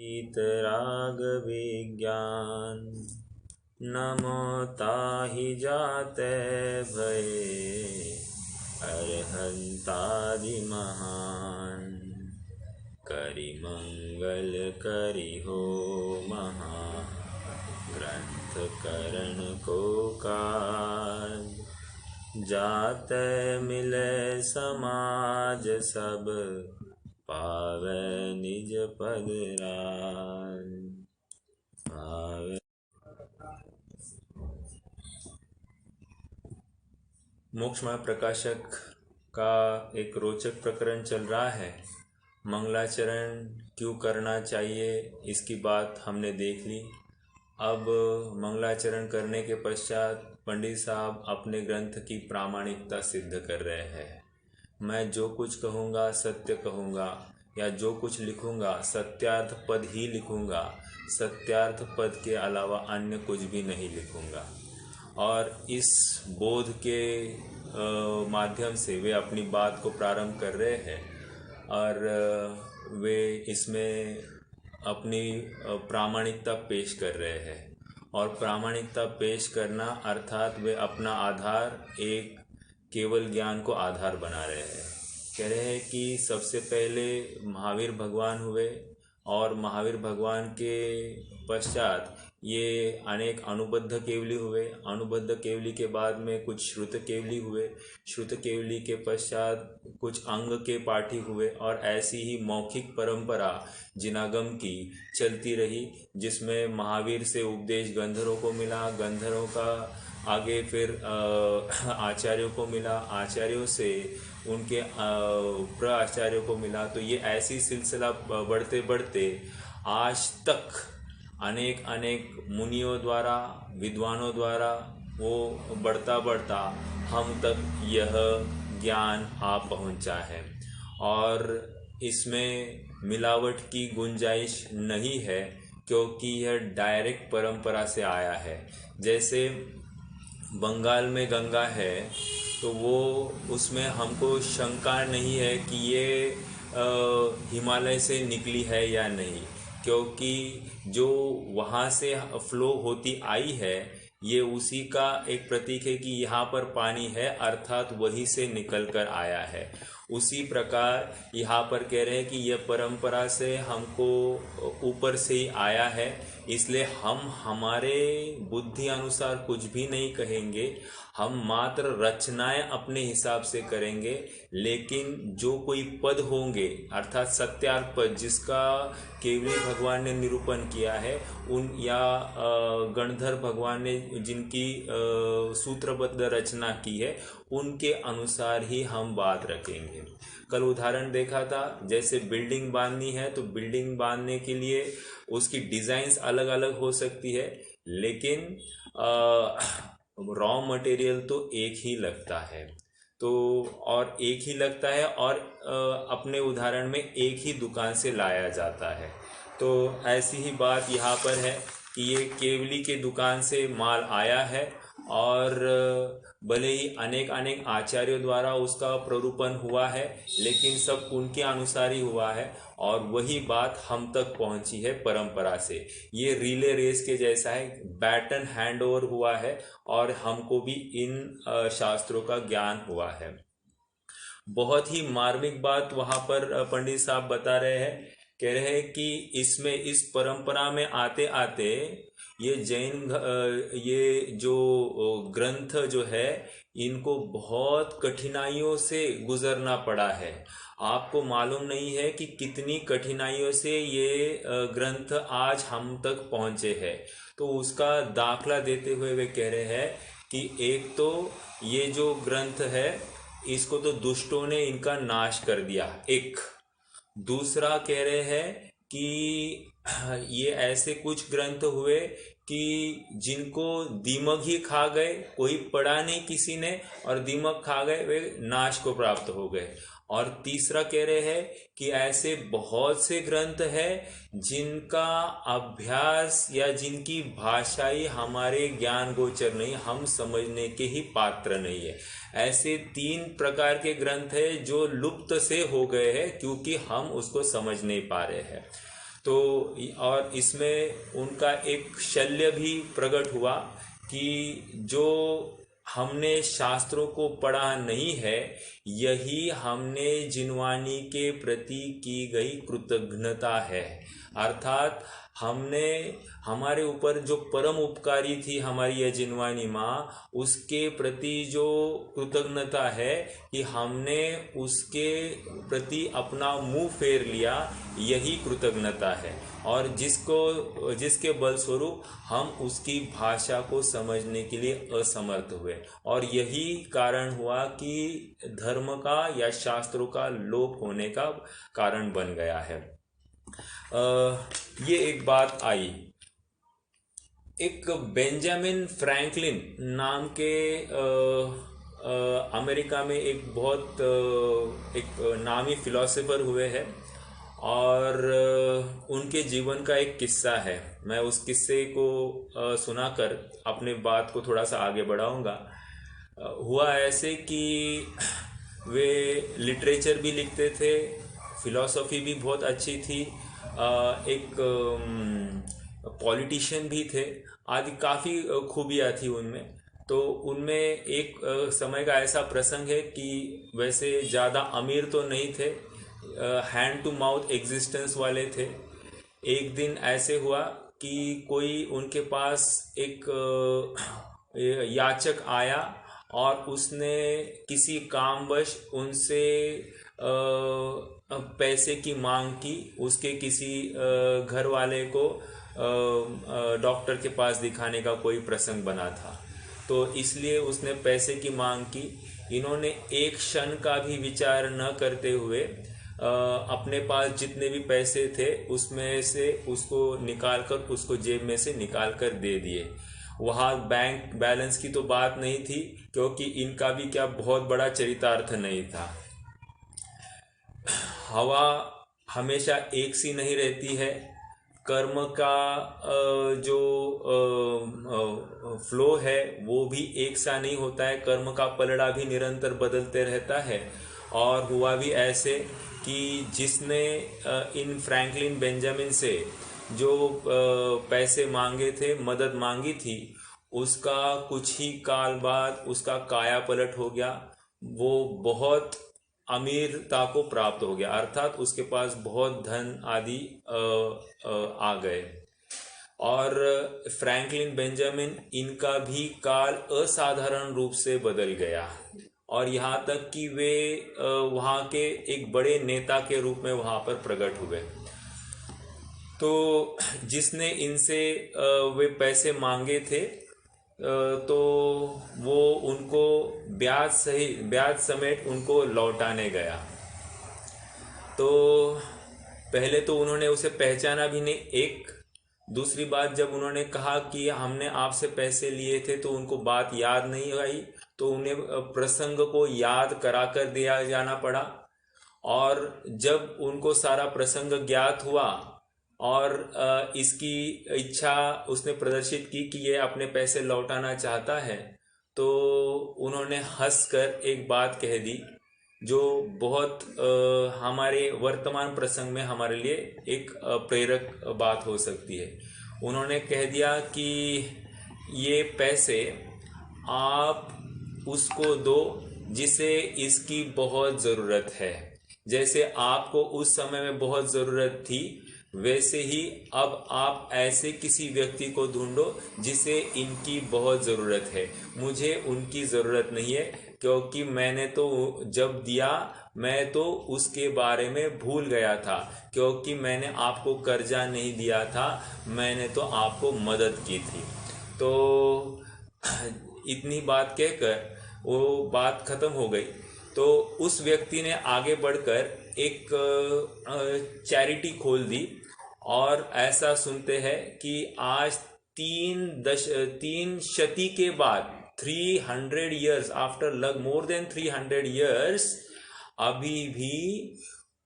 वीतराग विज्ञान नमो ताहि जाते भये अरहंतादि महान करि मंगल करि हो महा ग्रंथ करण को काज जाते मिले समाज सब पावे निज पद राज पावे। मोक्षमार्ग प्रकाशक का एक रोचक प्रकरण चल रहा है। मंगलाचरण क्यों करना चाहिए इसकी बात हमने देख ली। अब मंगलाचरण करने के पश्चात पंडित साहब अपने ग्रंथ की प्रामाणिकता सिद्ध कर रहे हैं। मैं जो कुछ कहूँगा सत्य कहूँगा, या जो कुछ लिखूँगा सत्यार्थ पद ही लिखूँगा, सत्यार्थ पद के अलावा अन्य कुछ भी नहीं लिखूँगा। और इस बोध के माध्यम से वे अपनी बात को प्रारंभ कर रहे हैं और वे इसमें अपनी प्रामाणिकता पेश कर रहे हैं। और प्रामाणिकता पेश करना अर्थात वे अपना आधार एक केवल ज्ञान को आधार बना रहे हैं। कह रहे हैं कि सबसे पहले महावीर भगवान हुए और महावीर भगवान के पश्चात ये अनेक अनुबद्ध केवली हुए। अनुबद्ध केवली के बाद में कुछ श्रुत केवली हुए। श्रुत केवली के पश्चात कुछ अंग के पाठी हुए और ऐसी ही मौखिक परंपरा जिनागम की चलती रही, जिसमें महावीर से उपदेश गंधर्वों को मिला, गंधर्वों का आगे फिर आचार्यों को मिला, आचार्यों से उनके प्रआचार्यों को मिला। तो ये ऐसी सिलसिला बढ़ते बढ़ते आज तक अनेक अनेक मुनियों द्वारा, विद्वानों द्वारा वो बढ़ता बढ़ता हम तक यह ज्ञान आ पहुंचा है। और इसमें मिलावट की गुंजाइश नहीं है, क्योंकि यह डायरेक्ट परंपरा से आया है। जैसे बंगाल में गंगा है तो वो उसमें हमको शंका नहीं है कि ये हिमालय से निकली है या नहीं, क्योंकि जो वहाँ से फ्लो होती आई है ये उसी का एक प्रतीक है कि यहाँ पर पानी है, अर्थात वहीं से निकल कर आया है। उसी प्रकार यहाँ पर कह रहे हैं कि यह परंपरा से हमको ऊपर से ही आया है, इसलिए हम हमारे बुद्धि अनुसार कुछ भी नहीं कहेंगे, हम मात्र रचनाएं अपने हिसाब से करेंगे। लेकिन जो कोई पद होंगे अर्थात सत्यार्थ पद जिसका केवली भगवान ने निरूपण किया है, उन या गणधर भगवान ने जिनकी सूत्रबद्ध रचना की है, उनके अनुसार ही हम बात रखेंगे। कल उदाहरण देखा था, जैसे बिल्डिंग बांधनी है तो बिल्डिंग बांधने के लिए उसकी डिज़ाइंस अलग अलग हो सकती है, लेकिन रॉ मटेरियल तो एक ही लगता है। तो और एक ही लगता है और अपने उदाहरण में एक ही दुकान से लाया जाता है। तो ऐसी ही बात यहाँ पर है कि ये केवली के दुकान से माल आया है और भले ही अनेक अनेक आचार्यों द्वारा उसका प्ररूपण हुआ है, लेकिन सब उनके अनुसार ही हुआ है और वही बात हम तक पहुंची है परंपरा से। ये रिले रेस के जैसा है, बैटन हैंड ओवर हुआ है और हमको भी इन शास्त्रों का ज्ञान हुआ है। बहुत ही मार्मिक बात वहाँ पर पंडित साहब बता रहे हैं। कह रहे हैं कि इसमें इस परंपरा में आते आते ये ये जो ग्रंथ जो है इनको बहुत कठिनाइयों से गुजरना पड़ा है। आपको मालूम नहीं है कि कितनी कठिनाइयों से ये ग्रंथ आज हम तक पहुँचे हैं। तो उसका दाखला देते हुए वे कह रहे हैं कि एक तो ये जो ग्रंथ है इसको तो दुष्टों ने इनका नाश कर दिया, एक। दूसरा कह रहे हैं कि ये ऐसे कुछ ग्रंथ हुए कि जिनको दीमक ही खा गए, कोई पढ़ा नहीं किसी ने और दीमक खा गए, वे नाश को प्राप्त हो गए। और तीसरा कह रहे हैं कि ऐसे बहुत से ग्रंथ हैं जिनका अभ्यास या जिनकी भाषाई हमारे ज्ञान गोचर नहीं, हम समझने के ही पात्र नहीं है। ऐसे 3 प्रकार के ग्रंथ हैं जो लुप्त से हो गए हैं क्योंकि हम उसको समझ नहीं पा रहे हैं। तो और इसमें उनका एक शल्य भी प्रकट हुआ कि जो हमने शास्त्रों को पढ़ा नहीं है, यही हमने जिनवानी के प्रति की गई कृतज्ञता है। अर्थात हमने हमारे ऊपर जो परम उपकारी थी हमारी यह जिनवानी माँ, उसके प्रति जो कृतज्ञता है कि हमने उसके प्रति अपना मुंह फेर लिया, यही कृतज्ञता है। और जिसके बलस्वरूप हम उसकी भाषा को समझने के लिए असमर्थ हुए, और यही कारण हुआ कि धर्म का या शास्त्रों का लोप होने का कारण बन गया है। ये एक बात आई। एक बेंजामिन फ्रैंकलिन नाम के अमेरिका में एक बहुत एक नामी फिलोसोफर हुए हैं, और उनके जीवन का एक किस्सा है। मैं उस किस्से को सुनाकर अपने बात को थोड़ा सा आगे बढ़ाऊंगा। हुआ ऐसे कि वे लिटरेचर भी लिखते थे, फिलॉसफी भी बहुत अच्छी थी, एक पॉलिटिशियन भी थे, आदि काफ़ी खूबियाँ थी उनमें। तो उनमें एक समय का ऐसा प्रसंग है कि वैसे ज़्यादा अमीर तो नहीं थे, हैंड टू माउथ एग्जिस्टेंस वाले थे। एक दिन ऐसे हुआ कि कोई उनके पास एक याचक आया और उसने किसी कामवश उनसे पैसे की मांग की। उसके किसी घर वाले को डॉक्टर के पास दिखाने का कोई प्रसंग बना था, तो इसलिए उसने पैसे की मांग की। इन्होंने एक क्षण का भी विचार न करते हुए अपने पास जितने भी पैसे थे उसमें से उसको निकाल कर, उसको जेब में से निकाल कर दे दिए। वहाँ बैंक बैलेंस की तो बात नहीं थी, क्योंकि इनका भी क्या बहुत बड़ा चरितार्थ नहीं था। हवा हमेशा एक सी नहीं रहती है, कर्म का जो फ्लो है वो भी एक सा नहीं होता है, कर्म का पलड़ा भी निरंतर बदलते रहता है। और हुआ भी ऐसे कि जिसने इन फ्रैंकलिन बेंजामिन से जो पैसे मांगे थे, मदद मांगी थी, उसका कुछ ही काल बाद उसका काया पलट हो गया। वो बहुत अमीरता को प्राप्त हो गया, अर्थात उसके पास बहुत धन आदि आ गए। और फ्रैंकलिन बेंजामिन, इनका भी काल असाधारण रूप से बदल गया, और यहाँ तक कि वे वहाँ के एक बड़े नेता के रूप में वहाँ पर प्रकट हुए। तो जिसने इनसे वे पैसे मांगे थे, तो वो उनको ब्याज समेत उनको लौटाने गया। तो पहले तो उन्होंने उसे पहचाना भी नहीं, एक दूसरी बात, जब उन्होंने कहा कि हमने आपसे पैसे लिए थे, तो उनको बात याद नहीं आई, तो उन्हें प्रसंग को याद करा कर दिया जाना पड़ा। और जब उनको सारा प्रसंग ज्ञात हुआ और इसकी इच्छा उसने प्रदर्शित की कि ये अपने पैसे लौटाना चाहता है, तो उन्होंने हंसकर एक बात कह दी जो बहुत हमारे वर्तमान प्रसंग में हमारे लिए एक प्रेरक बात हो सकती है। उन्होंने कह दिया कि ये पैसे आप उसको दो जिसे इसकी बहुत ज़रूरत है। जैसे आपको उस समय में बहुत ज़रूरत थी, वैसे ही अब आप ऐसे किसी व्यक्ति को ढूंढो जिसे इनकी बहुत ज़रूरत है। मुझे उनकी ज़रूरत नहीं है, क्योंकि मैंने तो जब दिया मैं तो उसके बारे में भूल गया था, क्योंकि मैंने आपको कर्जा नहीं दिया था, मैंने तो आपको मदद की थी। तो इतनी बात कहकर वो बात ख़त्म हो गई। तो उस व्यक्ति ने आगे बढ़कर एक चैरिटी खोल दी, और ऐसा सुनते हैं कि आज 3 शती के बाद 300 years after more than 300 years अभी भी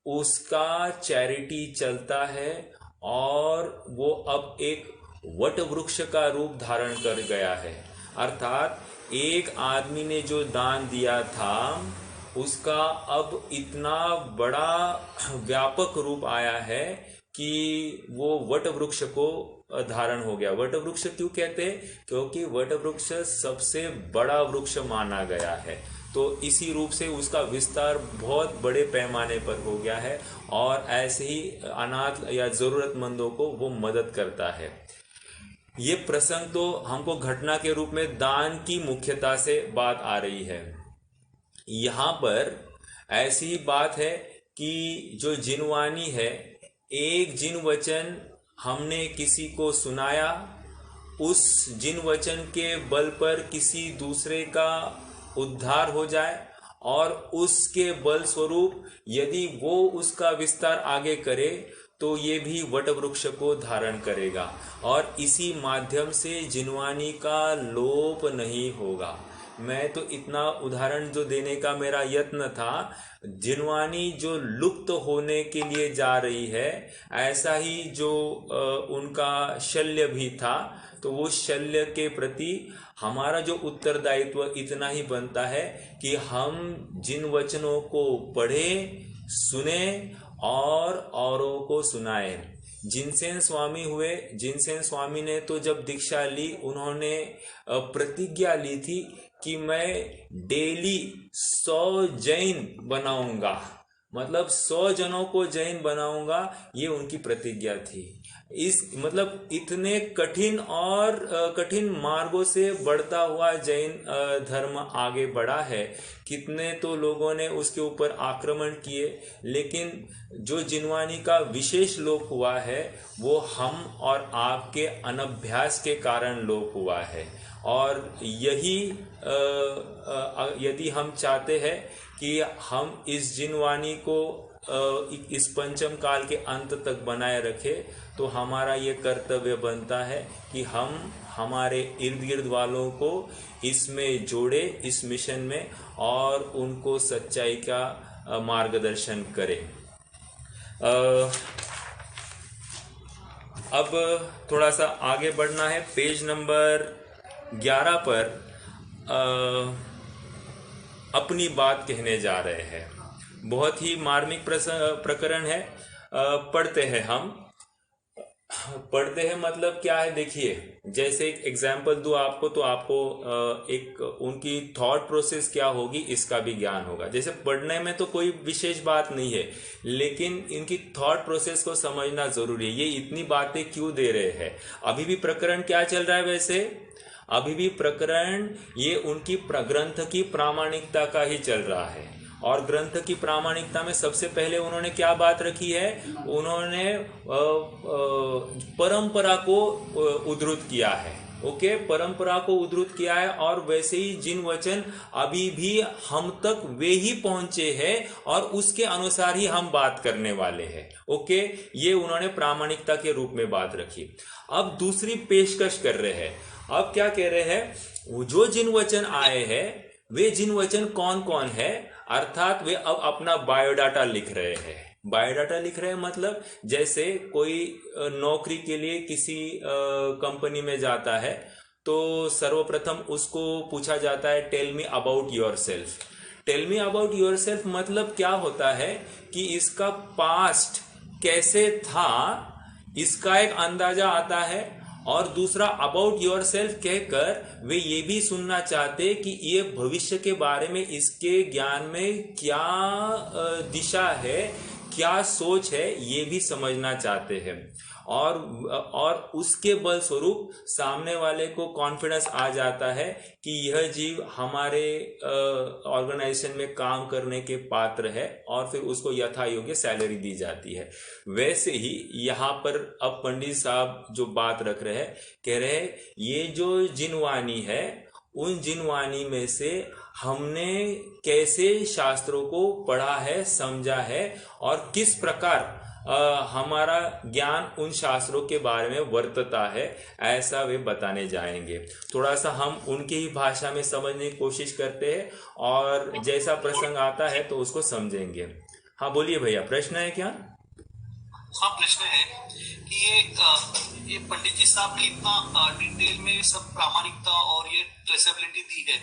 उसका चैरिटी चलता है, और वो अब एक वट वृक्ष का रूप धारण कर गया है। अर्थात एक आदमी ने जो दान दिया था उसका अब इतना बड़ा व्यापक रूप आया है कि वो वट वृक्ष को धारण हो गया। वट वृक्ष क्यों कहते हैं? क्योंकि वट वृक्ष सबसे बड़ा वृक्ष माना गया है, तो इसी रूप से उसका विस्तार बहुत बड़े पैमाने पर हो गया है और ऐसे ही अनाथ या जरूरतमंदों को वो मदद करता है। ये प्रसंग तो हमको घटना के रूप में दान की मुख्यता से बात आ रही है। यहाँ पर ऐसी ही बात है कि जो जिनवानी है, एक जिन वचन हमने किसी को सुनाया, उस जिन वचन के बल पर किसी दूसरे का उद्धार हो जाए और उसके बल स्वरूप यदि वो उसका विस्तार आगे करे तो ये भी वट वृक्ष को धारण करेगा और इसी माध्यम से जिनवानी का लोप नहीं होगा। मैं तो इतना उदाहरण जो देने का मेरा यत्न था, जिनवानी जो लुप्त होने के लिए जा रही है, ऐसा ही जो उनका शल्य भी था, तो वो शल्य के प्रति हमारा जो उत्तरदायित्व इतना ही बनता है कि हम जिन वचनों को पढ़ें, सुने और औरों को सुनाएं। जिनसेन स्वामी हुए, जिनसेन स्वामी ने तो जब दीक्षा ली, उन्होंने प्रतिज्ञा ली थी कि मैं डेली 100 जैन बनाऊंगा, मतलब 100 जनों को जैन बनाऊंगा, ये उनकी प्रतिज्ञा थी। इस मतलब इतने कठिन और कठिन मार्गों से बढ़ता हुआ जैन धर्म आगे बढ़ा है। कितने तो लोगों ने उसके ऊपर आक्रमण किए, लेकिन जो जिनवानी का विशेष लोप हुआ है वो हम और आपके अनभ्यास के कारण लोप हुआ है। और यही यदि हम चाहते हैं कि हम इस जिनवानी को इस पंचम काल के अंत तक बनाए रखें, तो हमारा ये कर्तव्य बनता है कि हम हमारे इर्द गिर्द वालों को इसमें जोड़े, इस मिशन में, और उनको सच्चाई का मार्गदर्शन करें। अब थोड़ा सा आगे बढ़ना है। पेज नंबर 11 पर अपनी बात कहने जा रहे हैं। बहुत ही मार्मिक प्रकरण है। पढ़ते हैं हम। पढ़ते हैं मतलब क्या है, देखिए, जैसे एक एग्जाम्पल दूं आपको, तो आपको एक उनकी थॉट प्रोसेस क्या होगी इसका भी ज्ञान होगा। जैसे पढ़ने में तो कोई विशेष बात नहीं है, लेकिन इनकी थॉट प्रोसेस को समझना जरूरी है। ये इतनी बातें क्यों दे रहे हैं? अभी भी प्रकरण क्या चल रहा है? वैसे अभी भी प्रकरण ये उनकी ग्रंथ की प्रामाणिकता का ही चल रहा है। और ग्रंथ की प्रामाणिकता में सबसे पहले उन्होंने क्या बात रखी है? उन्होंने परंपरा को उद्धृत किया है। ओके, परंपरा को उद्धृत किया है, और वैसे ही जिन वचन अभी भी हम तक वे ही पहुंचे हैं और उसके अनुसार ही हम बात करने वाले हैं। ओके, ये उन्होंने प्रामाणिकता के रूप में बात रखी। अब दूसरी पेशकश कर रहे हैं। अब क्या कह रहे हैं? जो जिन वचन आए हैं वे जिन वचन कौन कौन है, अर्थात वे अब अपना बायोडाटा लिख रहे हैं। बायोडाटा लिख रहे हैं मतलब जैसे कोई नौकरी के लिए किसी कंपनी में जाता है तो सर्वप्रथम उसको पूछा जाता है, tell me about yourself. Tell me about yourself मतलब क्या होता है कि इसका पास्ट कैसे था इसका एक अंदाजा आता है, और दूसरा अबाउट योरसेल्फ कहकर वे ये भी सुनना चाहते कि ये भविष्य के बारे में इसके ज्ञान में क्या दिशा है, क्या सोच है, ये भी समझना चाहते हैं। और उसके बल स्वरूप सामने वाले को कॉन्फिडेंस आ जाता है कि यह जीव हमारे ऑर्गेनाइजेशन में काम करने के पात्र है, और फिर उसको यथा योग्य सैलरी दी जाती है। वैसे ही यहाँ पर अब पंडित साहब जो बात रख रहे हैं, कह रहे हैं ये जो जिनवानी है, उन जिनवानी में से हमने कैसे शास्त्रों को पढ़ा है, समझा है, और किस प्रकार हमारा ज्ञान उन शास्त्रों के बारे में वर्तता है, ऐसा वे बताने जाएंगे। थोड़ा सा हम उनकी ही भाषा में समझने की कोशिश करते हैं, और जैसा प्रसंग आता है तो उसको समझेंगे। हाँ बोलिए भैया, प्रश्न है क्या? हाँ, प्रश्न है कि ये पंडित जी साहब ने इतना डिटेल में सब प्रामाणिकता और ये ट्रेसेबिलिटी दी है,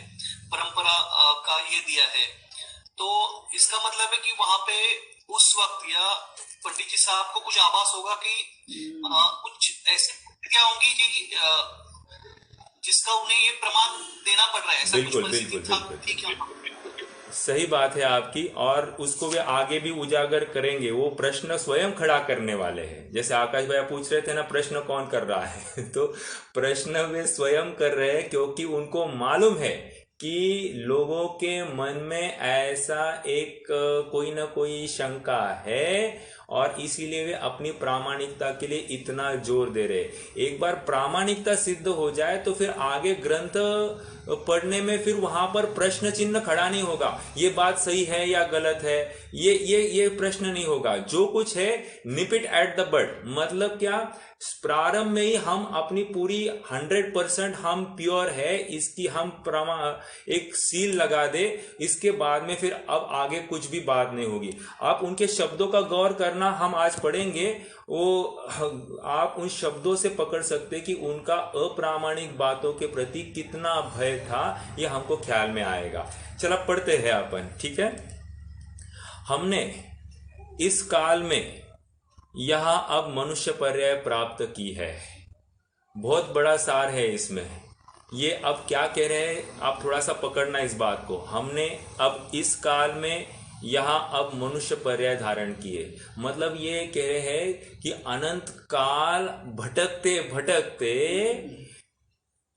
परंपरा का ये दिया है, तो इसका मतलब है कि वहां पे उस वक्त या पंडित जी साहब को कुछ आभास होगा कि कुछ ऐसी क्या होंगी कि जिसका उन्हें ये प्रमाण देना पड़ रहा है, ऐसा कुछ बिल्कुल परिस्थिति बिल्कुल था बिल्कुल थी क्या? सही बात है आपकी, और उसको वे आगे भी उजागर करेंगे। वो प्रश्न स्वयं खड़ा करने वाले हैं। जैसे आकाश भैया पूछ रहे थे ना, प्रश्न कौन कर रहा है तो प्रश्न वे स्वयं कर रहे हैं, क्योंकि उनको मालूम है कि लोगों के मन में ऐसा एक कोई ना कोई शंका है, और इसीलिए वे अपनी प्रामाणिकता के लिए इतना जोर दे रहे। एक बार प्रामाणिकता सिद्ध हो जाए तो फिर आगे ग्रंथ पढ़ने में फिर वहां पर प्रश्न चिन्ह खड़ा नहीं होगा, ये बात सही है या गलत है, ये प्रश्न नहीं होगा। जो कुछ है निप इट एट द बड। मतलब क्या, प्रारंभ में ही हम अपनी पूरी 100% हम प्योर है इसकी हम एक सील लगा दे। इसके बाद में फिर अब आगे कुछ भी बात नहीं होगी। आप उनके शब्दों का गौर करना, हम आज पढ़ेंगे वो, आप उन शब्दों से पकड़ सकते कि उनका अप्रामाणिक बातों के प्रति कितना भय था, ये हमको ख्याल में आएगा। चलो पढ़ते हैं अपन, ठीक है। हमने इस काल में यहां अब मनुष्य पर्याय प्राप्त की है। बहुत बड़ा सार है इसमें। ये अब क्या कह रहे हैं, आप थोड़ा सा पकड़ना इस बात को। हमने अब इस काल में यहां अब मनुष्य पर्याय धारण किए, मतलब ये कह रहे हैं कि अनंत काल भटकते भटकते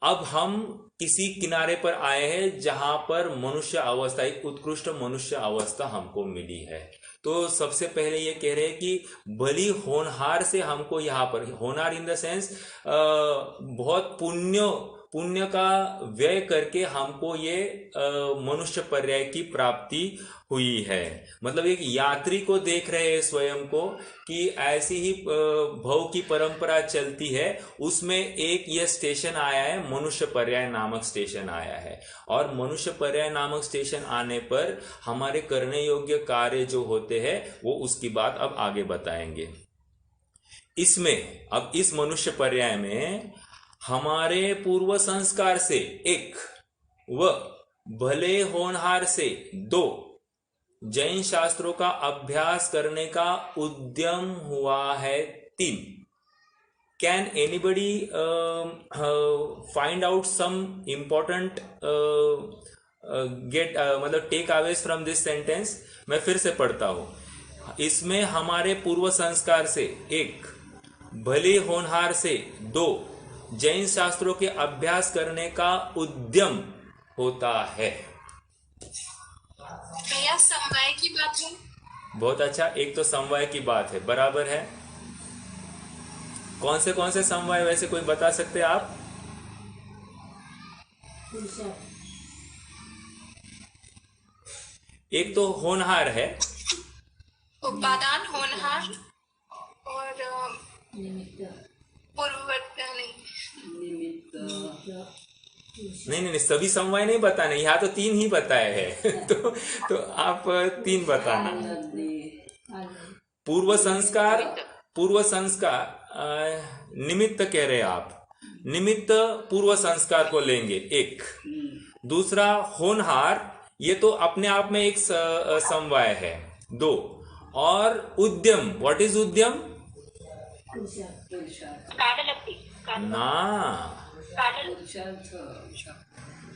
अब हम किसी किनारे पर आए हैं जहां पर मनुष्य अवस्था, एक उत्कृष्ट मनुष्य अवस्था हमको मिली है। तो सबसे पहले ये कह रहे हैं कि भली होनहार से हमको यहाँ पर, होनहार इन द सेंस बहुत पुण्य का व्यय करके हमको ये मनुष्य पर्याय की प्राप्ति हुई है। मतलब एक यात्री को देख रहे हैं स्वयं को कि ऐसी ही भव की परंपरा चलती है, उसमें एक ये स्टेशन आया है, मनुष्य पर्याय नामक स्टेशन आया है। और मनुष्य पर्याय नामक स्टेशन आने पर हमारे करने योग्य कार्य जो होते हैं वो उसकी बात अब आगे बताएंगे। इसमें अब इस मनुष्य पर्याय में हमारे पूर्व संस्कार से 1 व भले होनहार से 2 जैन शास्त्रों का अभ्यास करने का उद्यम हुआ है 3। Can anybody find out some important get मतलब takeaways from this sentence? मैं फिर से पढ़ता हूं। इसमें हमारे पूर्व संस्कार से 1 भले होनहार से 2 जैन शास्त्रों के अभ्यास करने का उद्यम होता है। भैया समवाय की बात है। बहुत अच्छा, एक तो समवाय की बात है, बराबर है। कौन से समवाय वैसे कोई बता सकते हैं आप? एक तो होनहार है, उपादान होनहार, और पूर्ववर्ती नहीं, सभी समवाय नहीं बताने, यहाँ तो 3 ही बताए हैं तो आप 3 बताना। पूर्व संस्कार निमित्त कह रहे हैं आप, निमित्त पूर्व संस्कार को लेंगे 1। दूसरा होनहार, ये तो अपने आप में एक समवाय है 2। और उद्यम, व्हाट इज उद्यम? ना,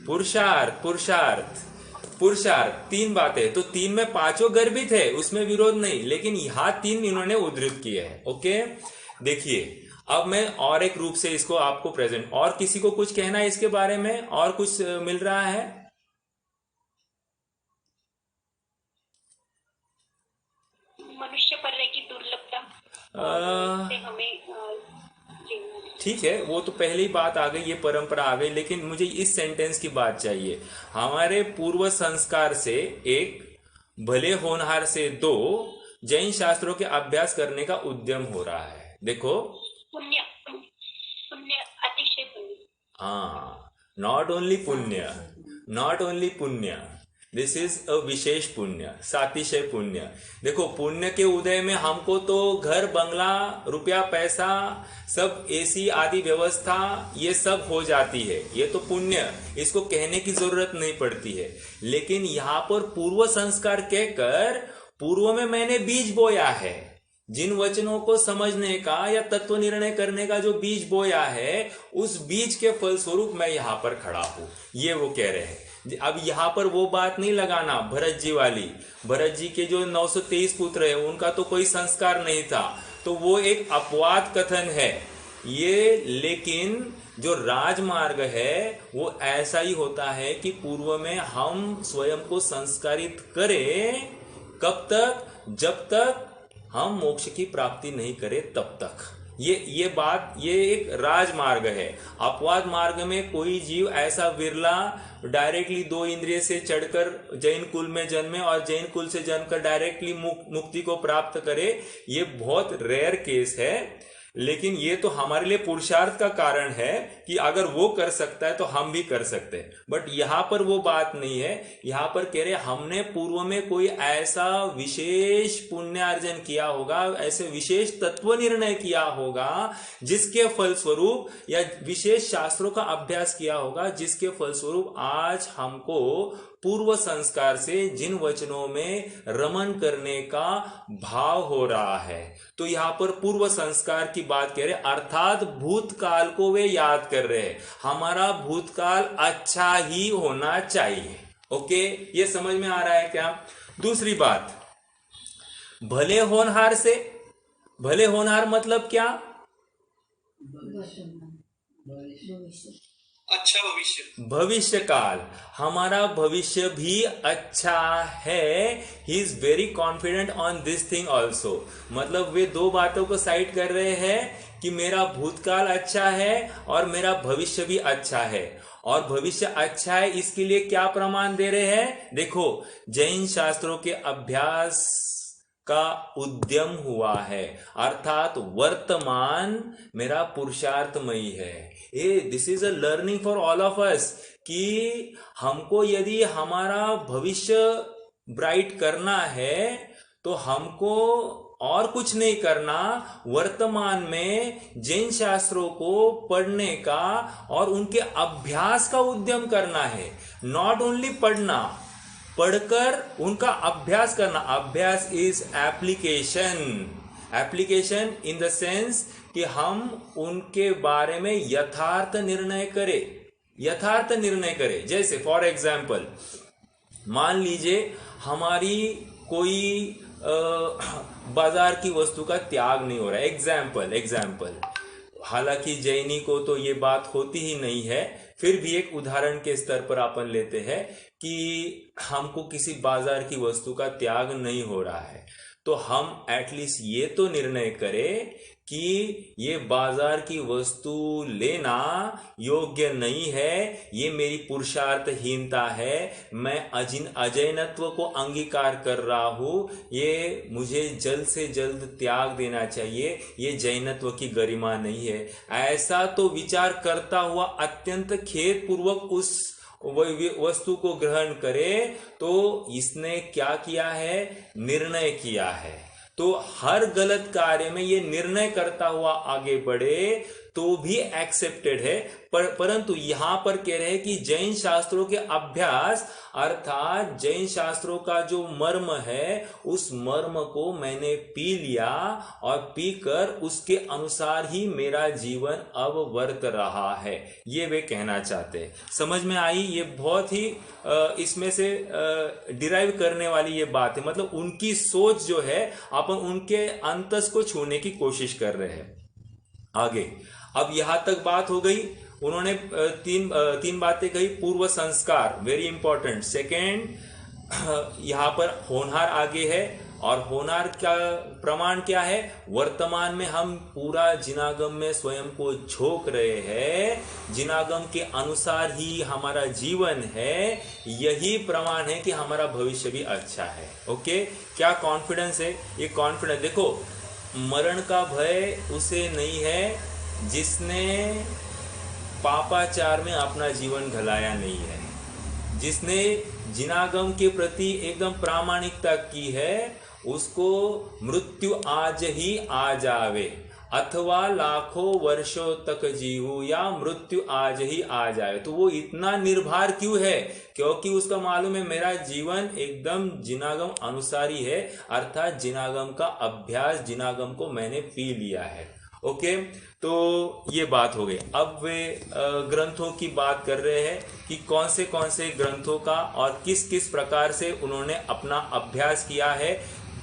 पुरुषार्थ 3 बातें। तो 3 में 5 गर्भित है, उसमें विरोध नहीं, लेकिन यहां 3 इन्होंने उद्धृत किए हैं। ओके, देखिए अब मैं और एक रूप से इसको आपको प्रेजेंट, और किसी को कुछ कहना है इसके बारे में, और कुछ मिल रहा है? मनुष्य पर्याय की दुर्लभता से हमें ठीक है, वो तो पहले ही बात आ गई, ये परंपरा आ गई, लेकिन मुझे इस सेंटेंस की बात चाहिए। हमारे पूर्व संस्कार से 1 भले होनहार से 2 जैन शास्त्रों के अभ्यास करने का उद्यम हो रहा है। देखो, पुण्य, अतिशय पुण्य। हाँ, नॉट ओनली पुण्य, दिस इज अ विशेष पुण्य, सातिशय पुण्य। देखो, पुण्य के उदय में हमको तो घर बंगला रुपया पैसा सब एसी आदि व्यवस्था ये सब हो जाती है, ये तो पुण्य, इसको कहने की जरूरत नहीं पड़ती है। लेकिन यहाँ पर पूर्व संस्कार कहकर पूर्व में मैंने बीज बोया है, जिन वचनों को समझने का या तत्व निर्णय करने का जो बीज बोया है, उस बीज के फलस्वरूप मैं यहां पर खड़ा हूं, ये वो कह रहे हैं। अब यहां पर वो बात नहीं लगाना भरत जी वाली। भरत जी के जो 923 पुत्र है उनका तो कोई संस्कार नहीं था, तो वो एक अपवाद कथन है ये। लेकिन जो राजमार्ग है वो ऐसा ही होता है कि पूर्व में हम स्वयं को संस्कारित करें। कब तक? जब तक हम मोक्ष की प्राप्ति नहीं करें तब तक। ये बात, ये एक राजमार्ग है। अपवाद मार्ग में कोई जीव ऐसा विरला डायरेक्टली 2 इंद्रिय से चढ़कर जैन कुल में जन्मे और जैन कुल से जन्मकर डायरेक्टली मुक्ति को प्राप्त करे, ये बहुत रेयर केस है। लेकिन ये तो हमारे लिए पुरुषार्थ का कारण है कि अगर वो कर सकता है तो हम भी कर सकते हैं। बट यहां पर वो बात नहीं है। यहां पर कह रहे हमने पूर्व में कोई ऐसा विशेष पुण्यार्जन किया होगा, ऐसे विशेष तत्व निर्णय किया होगा जिसके फलस्वरूप, या विशेष शास्त्रों का अभ्यास किया होगा जिसके फलस्वरूप आज हमको पूर्व संस्कार से जिन वचनों में रमन करने का भाव हो रहा है। तो यहां पर पूर्व संस्कार की बात कह रहे, अर्थात भूतकाल को वे याद कर रहे हैं। हमारा भूतकाल अच्छा ही होना चाहिए। ओके, ये समझ में आ रहा है क्या? दूसरी बात, भले होनहार से, भले होनहार मतलब क्या? अच्छा भविष्य, भविष्य काल। हमारा भविष्य भी अच्छा है। He is very confident on this thing also. मतलब वे दो बातों को साइड कर रहे हैं कि मेरा भूतकाल अच्छा है और मेरा भविष्य भी अच्छा है। और भविष्य अच्छा है इसके लिए क्या प्रमाण दे रहे हैं? देखो, जैन शास्त्रों के अभ्यास का उद्यम हुआ है, अर्थात वर्तमान मेरा पुरुषार्थमयी है। This is a learning for all of us कि हमको यदि हमारा भविष्य ब्राइट करना है तो हमको और कुछ नहीं करना, वर्तमान में जैन शास्त्रों को पढ़ने का और उनके अभ्यास का उद्यम करना है। नॉट ओनली पढ़ना, पढ़कर उनका अभ्यास करना। अभ्यास is application. Application in the sense कि हम उनके बारे में यथार्थ निर्णय करें, यथार्थ निर्णय करें। जैसे फॉर एग्जाम्पल, मान लीजिए हमारी कोई बाजार की वस्तु का त्याग नहीं हो रहा है। एग्जाम्पल, हालांकि जैनी को तो ये बात होती ही नहीं है, फिर भी एक उदाहरण के स्तर पर अपन लेते हैं कि हमको किसी बाजार की वस्तु का त्याग नहीं हो रहा है, तो हम एटलीस्ट ये तो निर्णय करें कि ये बाजार की वस्तु लेना योग्य नहीं है, ये मेरी पुरुषार्थहीनता है, मैं अजैनत्व को अंगीकार कर रहा हूं, ये मुझे जल्द से जल्द त्याग देना चाहिए, ये जैनत्व की गरिमा नहीं है। ऐसा तो विचार करता हुआ अत्यंत खेद पूर्वक उस वस्तु को ग्रहण करे तो इसने क्या किया है? निर्णय किया है। तो हर गलत कार्य में ये निर्णय करता हुआ आगे बढ़े तो भी एक्सेप्टेड है। परंतु यहां पर कह रहे हैं कि जैन शास्त्रों के अभ्यास, अर्थात जैन शास्त्रों का जो मर्म है, उस मर्म को मैंने पी लिया और पीकर उसके अनुसार ही मेरा जीवन अब वर्त रहा है, ये वे कहना चाहते हैं। समझ में आई? ये बहुत ही इसमें से डिराइव करने वाली ये बात है। मतलब उनकी सोच जो है, अपन उनके अंतस को छूने की कोशिश कर रहे हैं। आगे अब यहां तक बात हो गई। उन्होंने तीन बातें कही। पूर्व संस्कार वेरी इंपॉर्टेंट। सेकेंड, यहां पर होनहार आगे है, और होनहार का प्रमाण क्या है? वर्तमान में हम पूरा जिनागम में स्वयं को झोंक रहे हैं, जिनागम के अनुसार ही हमारा जीवन है, यही प्रमाण है कि हमारा भविष्य भी अच्छा है। ओके, क्या कॉन्फिडेंस है? ये कॉन्फिडेंस देखो, मरण का भय उसे नहीं है जिसने पापाचार में अपना जीवन ढलाया नहीं है, जिसने जिनागम के प्रति एकदम प्रामाणिकता की है, उसको मृत्यु आज ही आ जावे, अथवा लाखों वर्षों तक जीवू या मृत्यु आज ही आ जाए। तो वो इतना निर्भर क्यों है? क्योंकि उसका मालूम है मेरा जीवन एकदम जिनागम अनुसारी है, अर्थात जिनागम का अभ्यास, जिनागम को मैंने पी लिया है। ओके, तो ये बात हो गई। अब वे ग्रंथों की बात कर रहे हैं कि कौन से ग्रंथों का और किस किस प्रकार से उन्होंने अपना अभ्यास किया है,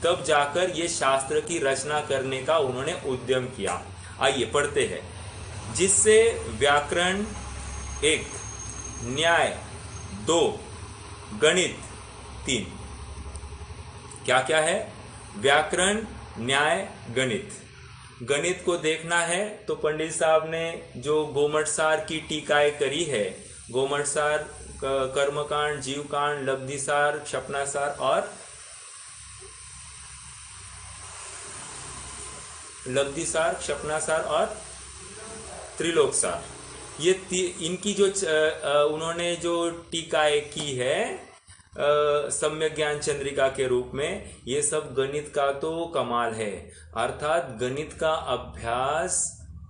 तब जाकर ये शास्त्र की रचना करने का उन्होंने उद्यम किया। आइए पढ़ते हैं। जिससे व्याकरण 1, न्याय 2, गणित 3। क्या क्या है? व्याकरण, न्याय, गणित। गणित को देखना है तो पंडित साहब ने जो गोमटसार की टीकाएं करी है, गोमटसार, कर्मकांड, जीवकांड, लब्धिसार, क्षपणासार और लब्धिसार, क्षपणासार और त्रिलोकसार, ये इनकी जो उन्होंने जो टीकाएं की है सम्यक ज्ञान चंद्रिका के रूप में, ये सब गणित का तो कमाल है। अर्थात गणित का अभ्यास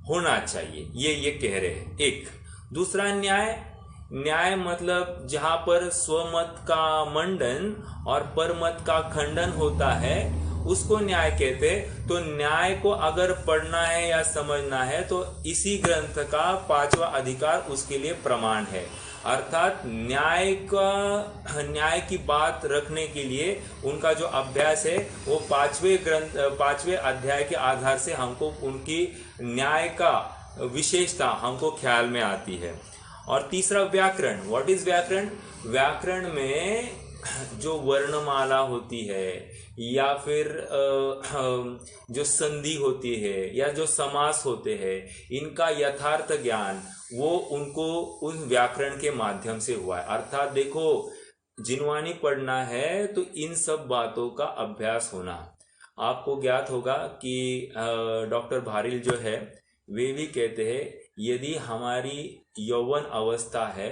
होना चाहिए, ये कह रहे हैं। एक दूसरा, न्याय मतलब जहां पर स्वमत का मंडन और परमत का खंडन होता है उसको न्याय कहते हैं। तो न्याय को अगर पढ़ना है या समझना है तो इसी ग्रंथ का 5वां अधिकार उसके लिए प्रमाण है। अर्थात न्याय की बात रखने के लिए उनका जो अभ्यास है वो 5वें अध्याय के आधार से हमको उनकी न्याय का विशेषता हमको ख्याल में आती है। और तीसरा, व्याकरण। व्हाट इज व्याकरण? व्याकरण में जो वर्णमाला होती है या फिर जो संधि होती है या जो समास होते हैं, इनका यथार्थ ज्ञान वो उनको उस व्याकरण के माध्यम से हुआ है। अर्थात देखो, जिनवानी पढ़ना है तो इन सब बातों का अभ्यास होना। आपको ज्ञात होगा कि डॉक्टर भारिल जो है वे भी कहते हैं यदि हमारी यौवन अवस्था है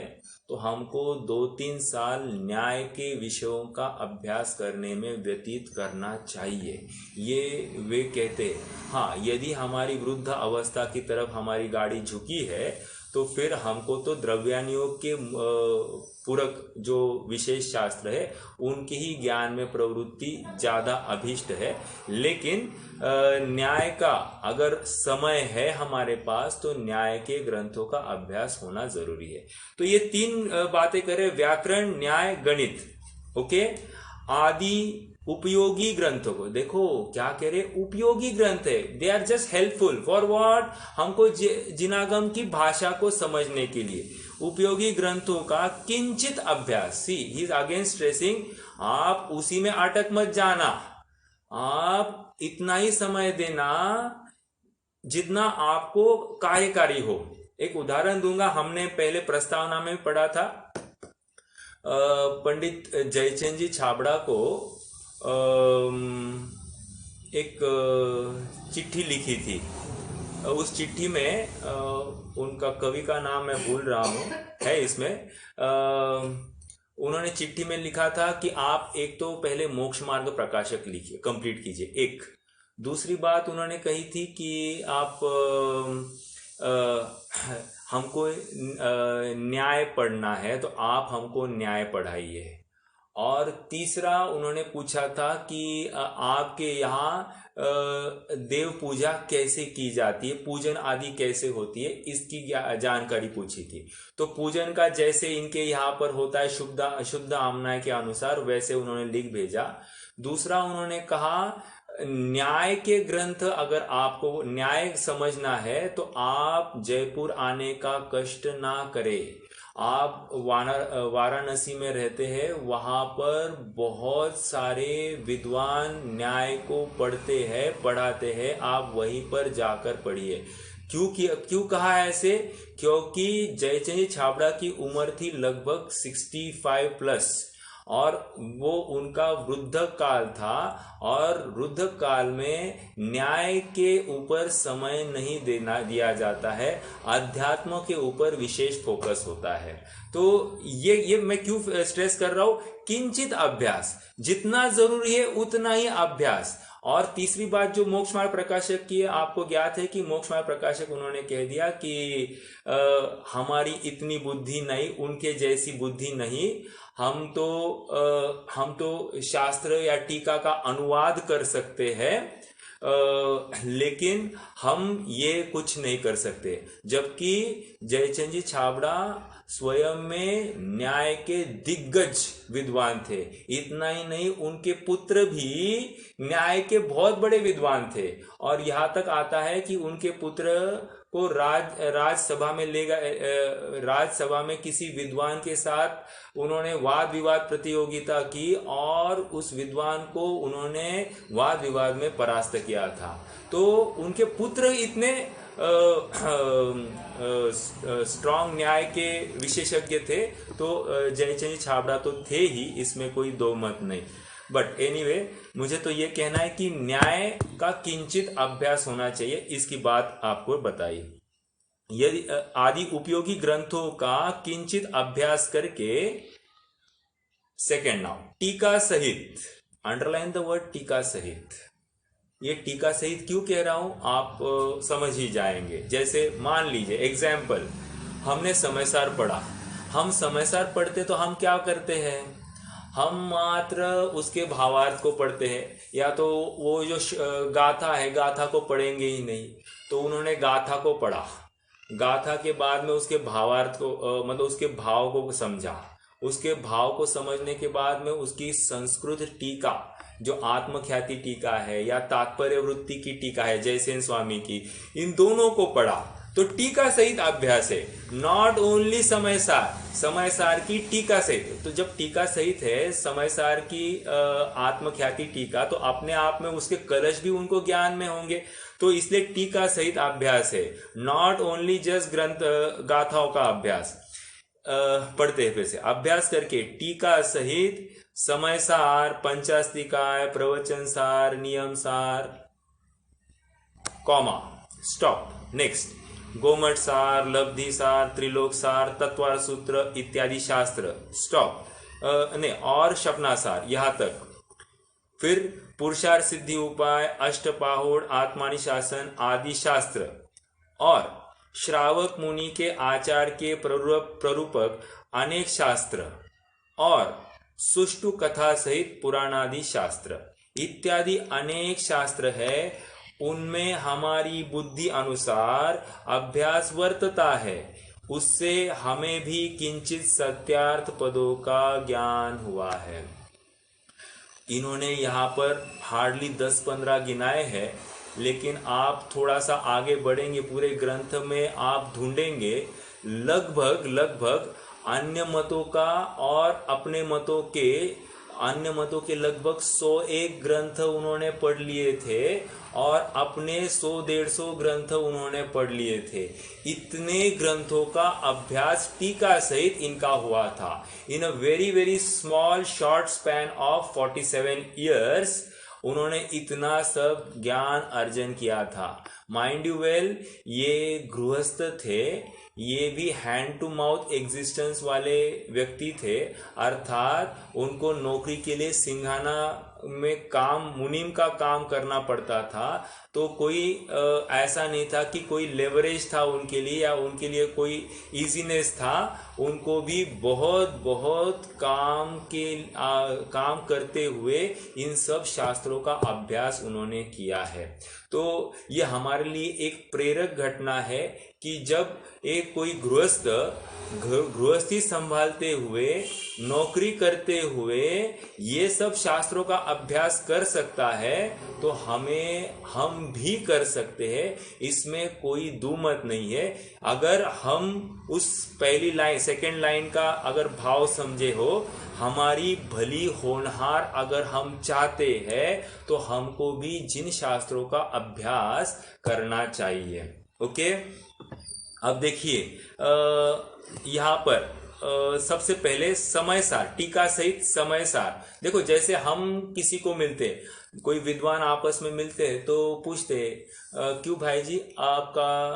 तो हमको 2-3 साल न्याय के विषयों का अभ्यास करने में व्यतीत करना चाहिए, ये वे कहते हैं। हाँ, यदि हमारी वृद्ध अवस्था की तरफ हमारी गाड़ी झुकी है तो फिर हमको तो द्रव्यानुयोग के पूरक जो विशेष शास्त्र है उनके ही ज्ञान में प्रवृत्ति ज़्यादा अभीष्ट है। लेकिन न्याय का अगर समय है हमारे पास तो न्याय के ग्रंथों का अभ्यास होना जरूरी है। तो ये 3 बातें करें, व्याकरण, न्याय, गणित। ओके, आदि उपयोगी ग्रंथों को देखो, क्या कह रहे? उपयोगी ग्रंथ है, they are just helpful for what? हमको जिनागम की भाषा को समझने के लिए उपयोगी ग्रंथों का किंचित अभ्यास। सी, ही इज अगेन स्ट्रेसिंग, आप उसी में अटक मत जाना, आप इतना ही समय देना जितना आपको कार्यकारी हो। एक उदाहरण दूंगा, हमने पहले प्रस्तावना में पढ़ा था, पंडित जयचंद जी छाबड़ा को एक चिट्ठी लिखी थी। उस चिट्ठी में उनका कवि का नाम मैं भूल रहा हूँ, है इसमें। उन्होंने चिट्ठी में लिखा था कि आप एक तो पहले मोक्ष मार्ग प्रकाशक लिखिए, कंप्लीट कीजिए। एक दूसरी बात उन्होंने कही थी कि आप हमको न्याय पढ़ना है तो आप हमको न्याय पढ़ाइए। और तीसरा उन्होंने पूछा था कि आपके यहाँ देव पूजा कैसे की जाती है, पूजन आदि कैसे होती है, इसकी जानकारी पूछी थी। तो पूजन का जैसे इनके यहाँ पर होता है शुद्ध आमना के अनुसार, वैसे उन्होंने लिख भेजा। दूसरा उन्होंने कहा न्याय के ग्रंथ अगर आपको न्याय समझना है तो आप जयपुर आने का कष्ट ना करें। आप वाराणसी में रहते हैं, वहां पर बहुत सारे विद्वान न्याय को पढ़ते हैं, पढ़ाते हैं, आप वहीं पर जाकर पढ़िए। क्यों कहा ऐसे? क्योंकि जयचंद छाबड़ा की उम्र थी लगभग 65+ और वो उनका वृद्ध काल था, और वृद्ध काल में न्याय के ऊपर समय नहीं दिया जाता है, अध्यात्म के ऊपर विशेष फोकस होता है। तो ये मैं क्यों स्ट्रेस कर रहा हूं? किंचित अभ्यास, जितना जरूरी है उतना ही अभ्यास। और तीसरी बात जो मोक्ष मार्ग प्रकाशक की है, आपको ज्ञात है कि मोक्ष मार्ग प्रकाशक उन्होंने कह दिया कि हमारी इतनी बुद्धि नहीं, उनके जैसी बुद्धि नहीं, हम तो शास्त्र या टीका का अनुवाद कर सकते हैं, लेकिन हम ये कुछ नहीं कर सकते। जबकि जयचंद जी छाबड़ा स्वयं में न्याय के दिग्गज विद्वान थे। इतना ही नहीं, उनके पुत्र भी न्याय के बहुत बड़े विद्वान थे। और यहाँ तक आता है कि उनके पुत्र को राजसभा में ले गए, राजसभा में किसी विद्वान के साथ उन्होंने वाद विवाद प्रतियोगिता की और उस विद्वान को उन्होंने वाद विवाद में परास्त किया था। तो उनके पुत्र इतने स्ट्रांग न्याय के विशेषज्ञ थे। तो जयचंद छाबड़ा तो थे ही, इसमें कोई दो मत नहीं। बट एनीवे, मुझे तो ये कहना है कि न्याय का किंचित अभ्यास होना चाहिए, इसकी बात आपको बताई। यदि आदि उपयोगी ग्रंथों का किंचित अभ्यास करके, सेकेंड नाउ टीका सहित, अंडरलाइन द वर्ड टीका सहित। ये टीका सहित क्यों कह रहा हूं, आप समझ ही जाएंगे। जैसे मान लीजिए एग्जाम्पल, हमने समयसार पढ़ा। हम समयसार पढ़ते तो हम क्या करते हैं, हम मात्र उसके भावार्थ को पढ़ते हैं, या तो वो जो गाथा है गाथा को पढ़ेंगे ही नहीं। तो उन्होंने गाथा को पढ़ा, गाथा के बाद में उसके भावार्थ को मतलब उसके भाव को समझा। उसके भाव को समझने के बाद में उसकी संस्कृत टीका, जो आत्मख्याति टीका है या तात्पर्य वृत्ति की टीका है जयसेन स्वामी की, इन दोनों को पढ़ा। तो टीका सहित अभ्यास है, नॉट ओनली समयसार की टीका सहित। तो जब टीका सहित है समयसार की आत्मख्याति टीका, तो अपने आप में उसके कलश भी उनको ज्ञान में होंगे। तो इसलिए टीका सहित अभ्यास है, नॉट ओनली जस्ट ग्रंथ गाथाओं का अभ्यास। पढ़ते हैं फिर से, अभ्यास करके टीका सहित समयसार, पंचास्तिकाय, प्रवचन सार, नियम सार, कॉमा, स्टॉप, नेक्स्ट, गोमठ सार, लब्धि सार, त्रिलोक सार, तत्वार सूत्र इत्यादि शास्त्र, स्टॉप, नहीं, और शपनासार, यहां तक। फिर पुरुषार्थ सिद्धि उपाय, अष्टपाहुड़, आत्मानि शासन आदि शास्त्र, और श्रावक मुनि के आचार के प्ररूपक अनेक शास्त्र, और सुष्टु कथा सहित पुराणादि शास्त्र इत्यादि अनेक शास्त्र है। उनमें हमारी बुद्धि अनुसार अभ्यास वर्तता है, उससे हमें भी किंचित सत्यार्थ पदों का ज्ञान हुआ है। इन्होंने यहाँ पर हार्डली 10-15 गिनाए हैं, लेकिन आप थोड़ा सा आगे बढ़ेंगे, पूरे ग्रंथ में आप ढूंढेंगे लगभग अन्य मतों का और अपने मतों के, अन्य मतों के लगभग 101 ग्रंथ उन्होंने पढ़ लिए थे, और अपने 100-150 ग्रंथ उन्होंने पढ़ लिए थे। इतने ग्रंथों का अभ्यास टीका सहित इनका हुआ था। In a very small short span of 47 years उन्होंने इतना सब ज्ञान अर्जन किया था। माइंड यू वेल, ये गृहस्थ थे, ये भी हैंड टू माउथ एग्जिस्टेंस वाले व्यक्ति थे, अर्थात उनको नौकरी के लिए सिंघाना में काम, मुनीम का काम करना पड़ता था। तो कोई ऐसा नहीं था कि कोई लेवरेज था उनके लिए या उनके लिए कोई इजीनेस था। उनको भी बहुत काम करते हुए इन सब शास्त्रों का अभ्यास उन्होंने किया है। तो ये हमारे लिए एक प्रेरक घटना है कि जब एक कोई गृहस्थी संभालते हुए, नौकरी करते हुए ये सब शास्त्रों का अभ्यास कर सकता है, तो हम भी कर सकते हैं, इसमें कोई दुमत नहीं है। अगर हम उस पहली लाइन, सेकंड लाइन का अगर भाव समझे हो, हमारी भली होनहार अगर हम चाहते हैं, तो हमको भी जिन शास्त्रों का अभ्यास करना चाहिए। ओके, अब देखिए यहाँ पर सबसे पहले समयसार, टीका सहित समयसार। देखो, जैसे हम किसी को मिलते, कोई विद्वान आपस में मिलते हैं तो पूछते क्यों भाई जी, आपका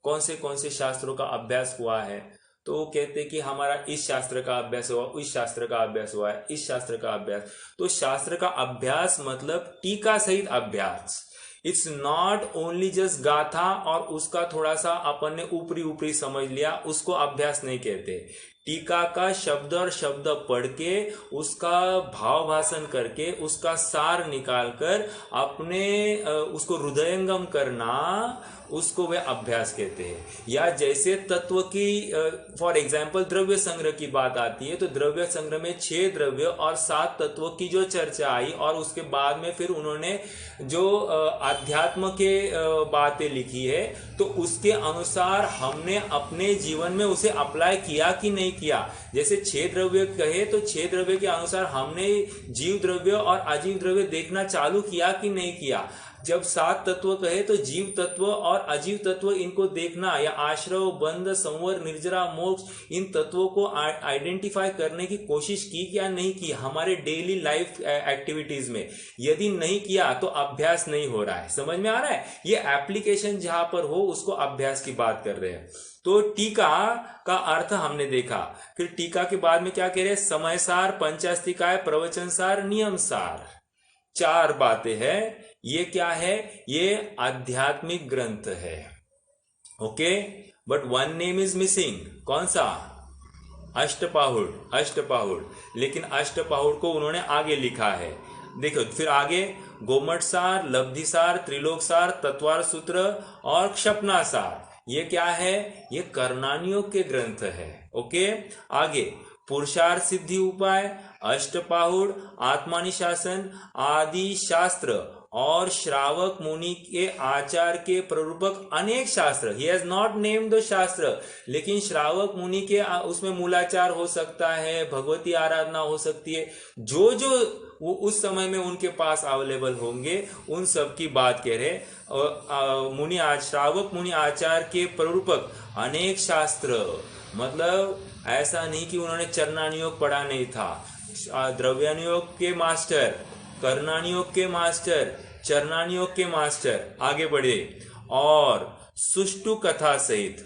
कौन से शास्त्रों का अभ्यास हुआ है? तो वो कहते कि हमारा इस शास्त्र का अभ्यास हुआ, इस शास्त्र का अभ्यास हुआ है, इस शास्त्र का अभ्यास। तो शास्त्र का अभ्यास मतलब टीका सहित अभ्यास। इट्स नॉट ओनली जस्ट गाथा और उसका थोड़ा सा अपन ने ऊपरी ऊपरी समझ लिया, उसको अभ्यास नहीं कहते। टीका का शब्द और शब्द पढ़ के उसका भाव भाषण करके उसका सार निकालकर अपने उसको हृदयंगम करना, उसको वे अभ्यास कहते हैं। या जैसे तत्व की फॉर एग्जाम्पल द्रव्य संग्रह की बात आती है, तो द्रव्य संग्रह में 6 द्रव्य और 7 तत्वों की जो चर्चा आई और उसके बाद में फिर उन्होंने जो अध्यात्म के बातें लिखी है, तो उसके अनुसार हमने अपने जीवन में उसे अप्लाई किया कि नहीं किया। जैसे 6 द्रव्य कहे तो 6 द्रव्य के अनुसार हमने जीव द्रव्य और अजीव द्रव्य देखना चालू किया कि नहीं किया। जब 7 तत्व कहे तो जीव तत्व और अजीव तत्व इनको देखना, या आश्रव, बंध, संवर, निर्जरा, मोक्ष, इन तत्वों को आइडेंटिफाई करने की कोशिश की या नहीं की हमारे डेली लाइफ एक्टिविटीज में। यदि नहीं किया तो अभ्यास नहीं हो रहा है। समझ में आ रहा है? ये एप्लीकेशन जहां पर हो उसको अभ्यास की बात कर रहे हैं। तो टीका का अर्थ हमने देखा। फिर टीका के बाद में क्या कह रहे हैं? समयसार, पंचास्तिकाय, प्रवचनसार, नियमसार, 4 बातें हैं। ये क्या है? ये आध्यात्मिक ग्रंथ है। Okay, but one name is missing. कौन सा? अष्टपाहुड़। अष्टपाहुड़, लेकिन अष्टपाहुड़ को उन्होंने आगे लिखा है। देखो फिर आगे गोमटसार, लब्धिसार, त्रिलोकसार, तत्वार सूत्र और क्षपनासार। ये क्या है? ये कर्णानियोग के ग्रंथ है। ओके, आगे पुरुषार्थ सिद्धि उपाय, अष्टपाहुड़, आत्मानुशासन आदि शास्त्र और श्रावक मुनि के आचार के प्ररूपक अनेक शास्त्र। He has not named the शास्त्र, लेकिन श्रावक मुनि के उसमें मूलाचार हो सकता है, भगवती आराधना हो सकती है, जो जो वो उस समय में उनके पास अवेलेबल होंगे उन सब की बात कह रहे। मुनि श्रावक मुनि आचार के प्ररूपक अनेक शास्त्र, मतलब ऐसा नहीं कि उन्होंने चरणानियोग पढ़ा नहीं था। द्रव्यानियोग के मास्टर, कर्णानियोग के मास्टर, चरणानियोग के मास्टर आगे बढ़े। और सुष्टु कथा सहित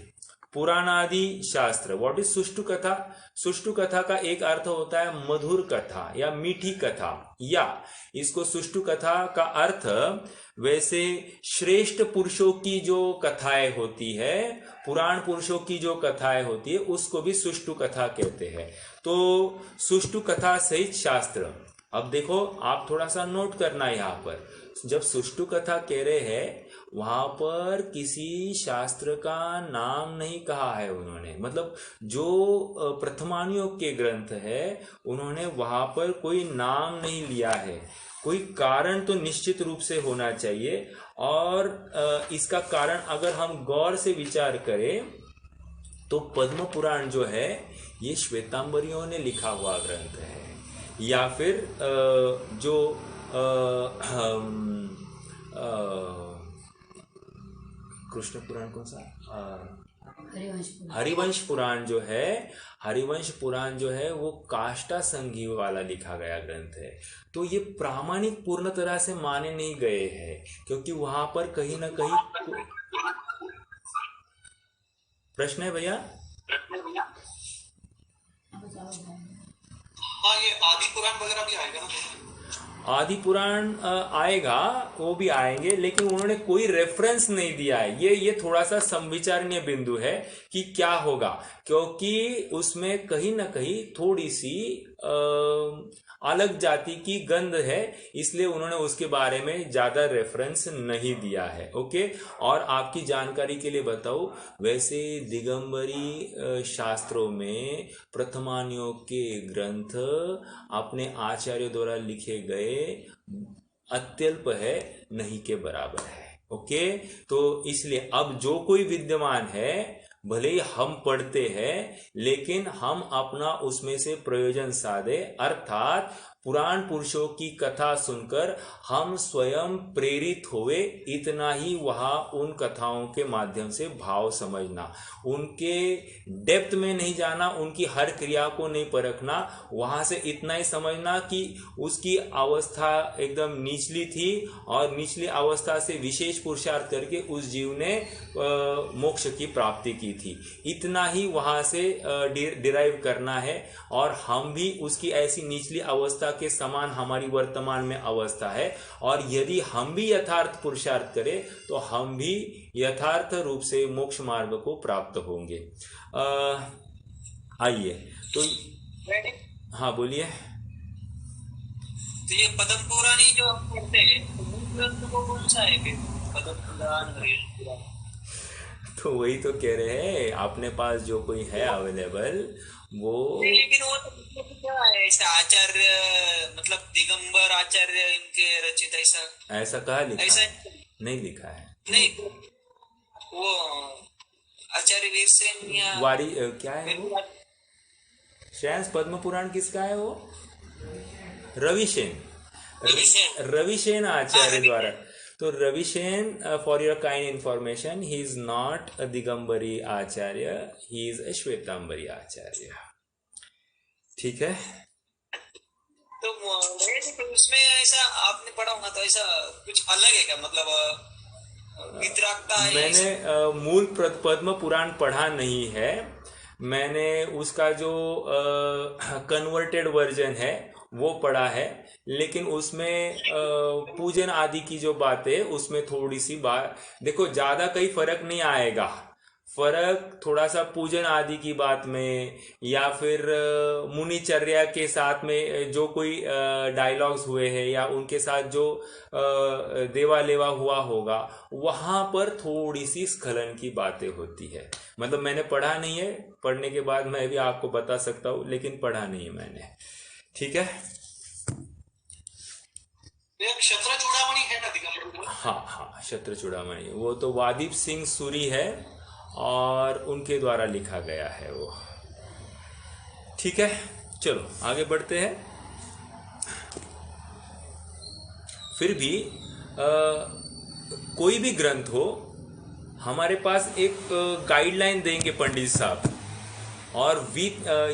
पुराणादि शास्त्र। व्हाट इज सुष्टु कथा? सुष्टु कथा का एक अर्थ होता है मधुर कथा या मीठी कथा, या इसको सुष्टु कथा का अर्थ वैसे श्रेष्ठ पुरुषों की जो कथाएं होती है, पुराण पुरुषों की जो कथाएं होती है, उसको भी सुष्टु कथा कहते हैं। तो सुष्टु कथा सहित शास्त्र। अब देखो आप थोड़ा सा नोट करना, यहाँ पर जब सुष्टु कथा कह रहे हैं वहां पर किसी शास्त्र का नाम नहीं कहा है उन्होंने। मतलब जो प्रथमानुयोग के ग्रंथ है उन्होंने वहां पर कोई नाम नहीं लिया है। कोई कारण तो निश्चित रूप से होना चाहिए, और इसका कारण अगर हम गौर से विचार करें तो पद्म पुराण जो है ये श्वेतांबरियों ने लिखा हुआ ग्रंथ है, या फिर जो कृष्ण पुराण कौन सा, हरिवंश पुराण जो है, हरिवंश पुराण जो है वो काष्टा संघी वाला लिखा गया ग्रंथ है। तो ये प्रामाणिक पूर्ण तरह से माने नहीं गए हैं, क्योंकि वहां पर कहीं ना कहीं प्रश्न है भैया। हाँ, ये आदि पुराण वगैरह भी आएगा ना? आदि पुराण आएगा, वो भी आएंगे, लेकिन उन्होंने कोई रेफरेंस नहीं दिया है। ये थोड़ा सा संविचारणीय बिंदु है कि क्या होगा, क्योंकि उसमें कहीं ना कहीं थोड़ी सी अलग जाति की गंध है, इसलिए उन्होंने उसके बारे में ज्यादा रेफरेंस नहीं दिया है। ओके, और आपकी जानकारी के लिए बताऊं, वैसे दिगंबरी शास्त्रों में प्रथमानुयोग के ग्रंथ अपने आचार्यों द्वारा लिखे गए अत्यल्प है, नहीं के बराबर है। ओके, तो इसलिए अब जो कोई विद्यमान है, भले ही हम पढ़ते हैं, लेकिन हम अपना उसमें से प्रयोजन साधे, अर्थात पुराण पुरुषों की कथा सुनकर हम स्वयं प्रेरित हुए, इतना ही वहाँ उन कथाओं के माध्यम से भाव समझना, उनके डेप्थ में नहीं जाना, उनकी हर क्रिया को नहीं परखना, वहाँ से इतना ही समझना कि उसकी अवस्था एकदम निचली थी और निचली अवस्था से विशेष पुरुषार्थ करके उस जीव ने मोक्ष की प्राप्ति की थी, इतना ही वहाँ से डिराइव करना है। और हम भी उसकी ऐसी निचली अवस्था के समान हमारी वर्तमान में अवस्था है, और यदि हम भी यथार्थ पुरुषार्थ करें तो हम भी यथार्थ रूप से मोक्ष मार्ग को प्राप्त होंगे। आइए तो हाँ बोलिए। तो ये पद्म पुराण जो हम पढ़ते हैं तो मूल ग्रंथ वो कौन सा है फिर? पद्म पुराण, हरिहर पुराण? तो वही तो कह रहे हैं, अपने पास जो कोई है अवेलेबल वो। लेकिन वो तो क्या है, ऐसा आचार्य मतलब दिगंबर आचार्य इनके रचित ऐसा कहा लिखा ऐसा है? नहीं लिखा है। नहीं, वो आचार्य वीर सेन या वारी क्या है वो? शैंस पद्म पुराण किसका है वो? रविसेन आचार्य द्वारा। तो Ravisen, for your kind information, he is not a Digambari acharya, he is a Shwetambari acharya. ठीक है। तो उसमें ऐसा आपने पढ़ा होगा तो ऐसा कुछ अलग है क्या, मतलब वितरागता है? मैंने मूल पद्म पुराण पढ़ा नहीं है, मैंने उसका जो कन्वर्टेड वर्जन है वो पढ़ा है, लेकिन उसमें पूजन आदि की जो बात है उसमें थोड़ी सी बात, देखो ज़्यादा कहीं फर्क नहीं आएगा, फर्क थोड़ा सा पूजन आदि की बात में या फिर मुनिचर्या के साथ में जो कोई डायलॉग्स हुए हैं या उनके साथ जो देवा लेवा हुआ होगा, वहाँ पर थोड़ी सी स्खलन की बातें होती है। मतलब मैंने पढ़ा नहीं है, पढ़ने के बाद मैं भी आपको बता सकता हूँ, लेकिन पढ़ा नहीं है मैंने। ठीक है। क्षत्र चूड़ामणि है ना दिगंबर? हाँ, क्षत्र चूड़ामणि वो तो वादीप सिंह सूरी है और उनके द्वारा लिखा गया है वो। ठीक है, चलो आगे बढ़ते हैं। फिर भी कोई भी ग्रंथ हो, हमारे पास एक गाइडलाइन देंगे पंडित साहब, और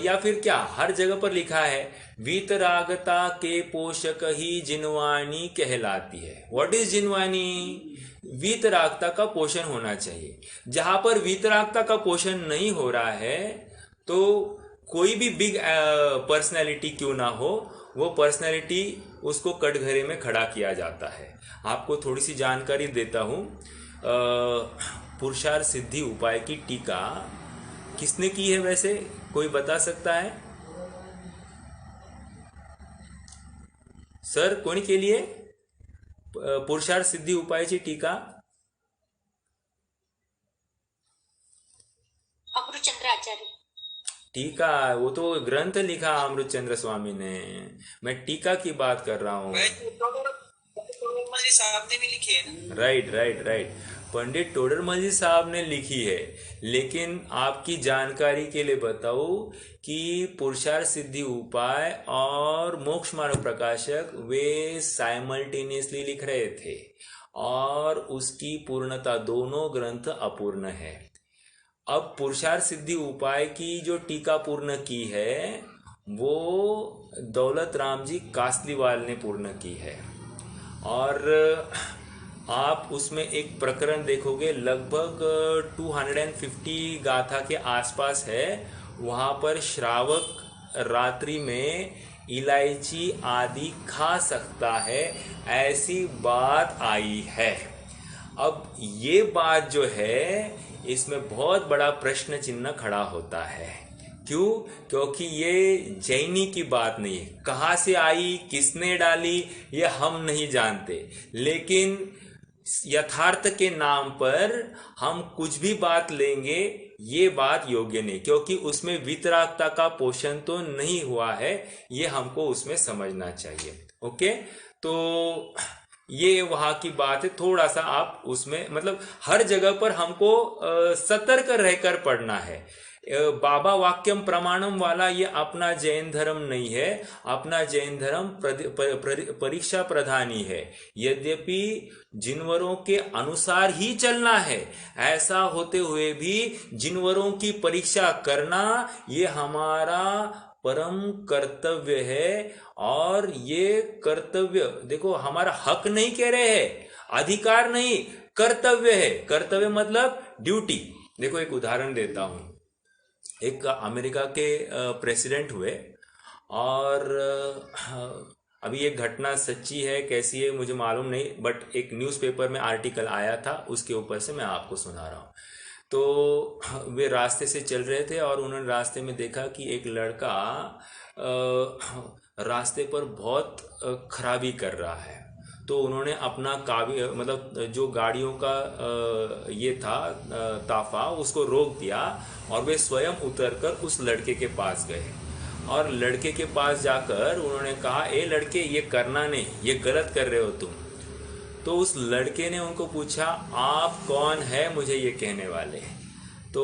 या फिर क्या हर जगह पर लिखा है, वीतरागता के पोषक ही जिनवानी कहलाती है। What is Jinvani? वीतरागता का पोषण होना चाहिए। जहां पर वीतरागता का पोषण नहीं हो रहा है तो कोई भी बिग पर्सनैलिटी क्यों ना हो, वो पर्सनैलिटी उसको कटघरे में खड़ा किया जाता है। आपको थोड़ी सी जानकारी देता हूँ। पुरुषार्थ सिद्धि उपाय की टीका किसने की है वैसे, कोई बता सकता है? सर कोणी केली आहे पुरुषार्थ सिद्धी उपायाची टीका? अमृतचंद्र आचार्य। टीका वो तो ग्रंथ लिखा अमृतचंद्र स्वामी ने, मैं टीका की बात कर रहा हूँ। साहब ने भी लिखी है। राइट, पंडित टोडरमल साहब ने लिखी है, लेकिन आपकी जानकारी के लिए बताऊं कि पुरुषार्थ सिद्धि उपाय और मोक्ष मार्ग प्रकाशक वे साइमल्टेनियसली लिख रहे थे, और उसकी पूर्णता दोनों ग्रंथ अपूर्ण है। अब पुरुषार्थ सिद्धि उपाय की जो टीका पूर्ण की है वो दौलत राम जी कासलीवाल ने पूर्ण की है, और आप उसमें एक प्रकरण देखोगे लगभग 250 गाथा के आसपास है। वहाँ पर श्रावक रात्रि में इलायची आदि खा सकता है, ऐसी बात आई है। अब ये बात जो है इसमें बहुत बड़ा प्रश्न चिन्ह खड़ा होता है। क्यों? क्योंकि ये जैनी की बात नहीं है। कहाँ से आई, किसने डाली, ये हम नहीं जानते, लेकिन यथार्थ के नाम पर हम कुछ भी बात लेंगे, ये बात योग्य नहीं, क्योंकि उसमें वितरागता का पोषण तो नहीं हुआ है, ये हमको उसमें समझना चाहिए। ओके, तो ये वहां की बात है, थोड़ा सा आप उसमें मतलब हर जगह पर हमको सतर्क रहकर पढ़ना है। बाबा वाक्यम प्रमाणम वाला ये अपना जैन धर्म नहीं है। अपना जैन धर्म परीक्षा प्रधानी है। यद्यपि जिनवरों के अनुसार ही चलना है, ऐसा होते हुए भी जिनवरों की परीक्षा करना ये हमारा परम कर्तव्य है। और ये कर्तव्य देखो, हमारा हक नहीं कह रहे हैं, अधिकार नहीं, कर्तव्य है। कर्तव्य मतलब ड्यूटी। देखो एक उदाहरण देता हूं। एक अमेरिका के प्रेसिडेंट हुए, और अभी ये घटना सच्ची है कैसी है मुझे मालूम नहीं, बट एक न्यूज़पेपर में आर्टिकल आया था, उसके ऊपर से मैं आपको सुना रहा हूँ। तो वे रास्ते से चल रहे थे और उन्होंने रास्ते में देखा कि एक लड़का रास्ते पर बहुत खराबी कर रहा है। तो उन्होंने अपना मतलब जो गाड़ियों का ये था ताफा, उसको रोक दिया और वे स्वयं उतरकर उस लड़के के पास गए। और लड़के के पास जाकर उन्होंने कहा, ए लड़के, ये करना नहीं, ये गलत कर रहे हो तुम। तो उस लड़के ने उनको पूछा, आप कौन है मुझे ये कहने वाले? तो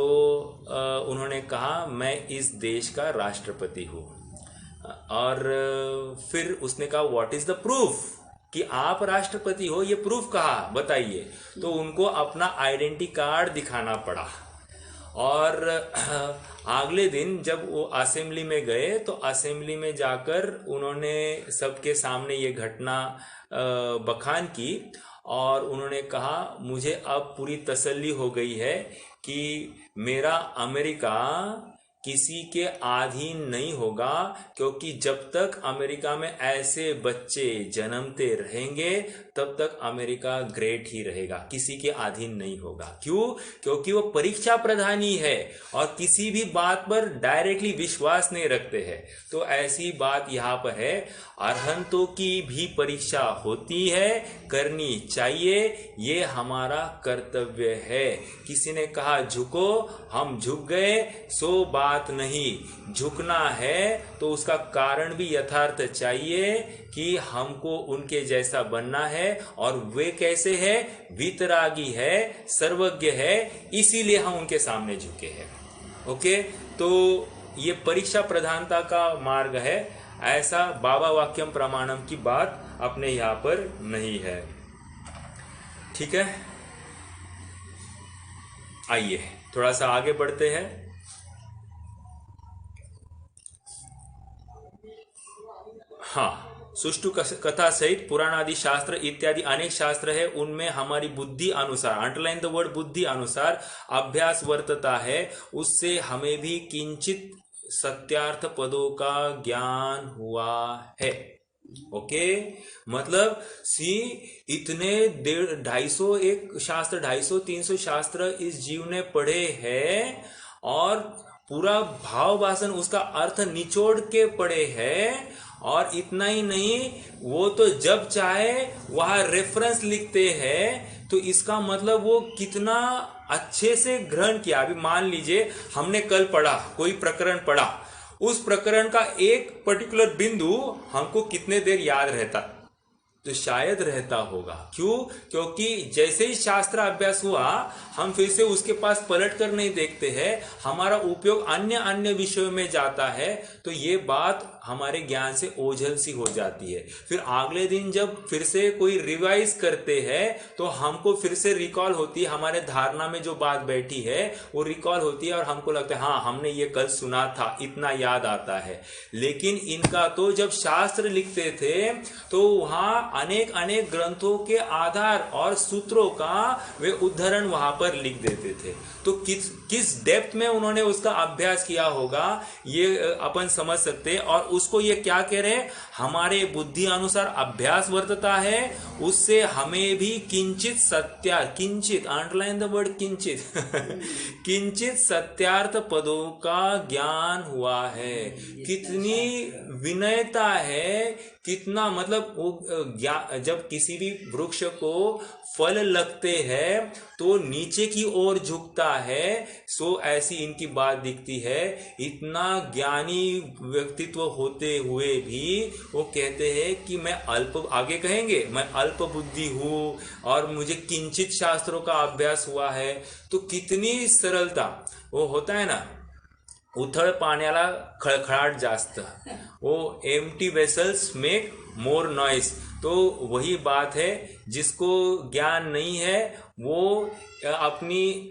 उन्होंने कहा, मैं इस देश का राष्ट्रपति हूँ। और फिर उसने कहा, व्हाट इज द प्रूफ कि आप राष्ट्रपति हो, ये प्रूफ कहाँ, बताइए। तो उनको अपना आइडेंटिटी कार्ड दिखाना पड़ा। और अगले दिन जब वो असेंबली में गए तो असेंबली में जाकर उन्होंने सबके सामने ये घटना बखान की। और उन्होंने कहा, मुझे अब पूरी तसल्ली हो गई है कि मेरा अमेरिका किसी के अधीन नहीं होगा, क्योंकि जब तक अमेरिका में ऐसे बच्चे जन्मते रहेंगे तब तक अमेरिका ग्रेट ही रहेगा, किसी के अधीन नहीं होगा। क्यों? क्योंकि वो परीक्षा प्रधानी है और किसी भी बात पर डायरेक्टली विश्वास नहीं रखते हैं। तो ऐसी बात यहाँ पर है, अरहंतों की भी परीक्षा होती है, करनी चाहिए, ये हमारा कर्तव्य है। किसी ने कहा झुको, हम झुक गए, सो बात नहीं। झुकना है तो उसका कारण भी यथार्थ चाहिए कि हमको उनके जैसा बनना है। और वे कैसे है? वीतरागी है, सर्वज्ञ है, इसीलिए हम उनके सामने झुके हैं। ओके, तो ये परीक्षा प्रधानता का मार्ग है। ऐसा बाबा वाक्यम प्रमाणम की बात अपने यहाँ पर नहीं है। ठीक है, आइए थोड़ा सा आगे बढ़ते हैं। हाँ, सुष्टु कथा सहित पुराण आदि शास्त्र इत्यादि अनेक शास्त्र है, उनमें हमारी बुद्धि अनुसार, अंडरलाइन द वर्ड बुद्धि अनुसार अभ्यास वर्तता है। उससे हमें भी किंचित सत्यार्थ पदों का ज्ञान हुआ है। ओके, मतलब इतने 250 एक शास्त्र, 250-300 शास्त्र इस जीव ने पढ़े हैं और पूरा भाव वासन उसका अर्थ निचोड़ के पढ़े हैं। और इतना ही नहीं, वो तो जब चाहे वहां रेफरेंस लिखते हैं। तो इसका मतलब वो कितना अच्छे से ग्रहण किया। अभी मान लीजिए हमने कल पढ़ा, कोई प्रकरण पढ़ा, उस प्रकरण का एक पर्टिकुलर बिंदु हमको कितने देर याद रहता? तो शायद रहता होगा। क्यों? क्योंकि जैसे ही शास्त्र अभ्यास हुआ, हम फिर से उसके पास पलट कर नहीं देखते हैं, हमारा उपयोग अन्य अन्य विषयों में जाता है। तो ये बात हमारे ज्ञान से ओझल सी हो जाती है। फिर अगले दिन जब फिर से कोई रिवाइज करते हैं तो हमको फिर से रिकॉल होती है, हमारे धारणा में जो बात बैठी है वो रिकॉल होती है और हमको लगता है हाँ, हमने ये कल सुना था, इतना याद आता है। लेकिन इनका तो जब शास्त्र लिखते थे तो वहां अनेक अनेक ग्रंथों के आधार और सूत्रों का वे उद्धरण वहां पर लिख देते थे। तो किस डेप्थ में उन्होंने उसका अभ्यास किया होगा, ये अपन समझ सकते हैं। और उसको ये क्या कह रहे हैं? हमारे बुद्धि अनुसार अभ्यास वर्तता है, उससे हमें भी किंचित अंडरलाइन द वर्ड किंचित किंचित सत्यार्थ पदों का ज्ञान हुआ है। कितनी विनयता है, कितना मतलब वो जब किसी भी वृक्ष को फल लगते हैं तो नीचे की ओर झुकता है। सो ऐसी इनकी बात दिखती है। इतना ज्ञानी व्यक्तित्व होते हुए भी वो कहते हैं कि मैं अल्प, आगे कहेंगे, मैं अल्प बुद्धि हूँ और मुझे किंचित शास्त्रों का अभ्यास हुआ है। तो कितनी सरलता, वो होता है ना, उथळ पाण्याला खळखळाट जास्त, वो empty vessels make more noise. तो वही बात है, जिसको ज्ञान नहीं है वो अपनी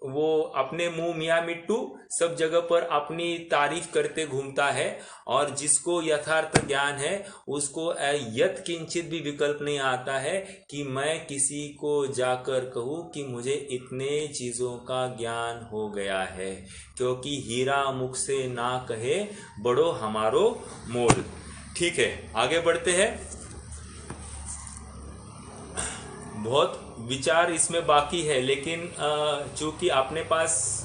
वो अपने मुंह मियाँ मिट्टू सब जगह पर अपनी तारीफ करते घूमता है, और जिसको यथार्थ ज्ञान है उसको यत किंचित भी विकल्प नहीं आता है कि मैं किसी को जाकर कहूँ कि मुझे इतने चीज़ों का ज्ञान हो गया है, क्योंकि हीरा मुख से ना कहे बड़ो हमारो मोल। ठीक है, आगे बढ़ते हैं। बहुत विचार इसमें बाकी है, लेकिन चूंकि अपने पास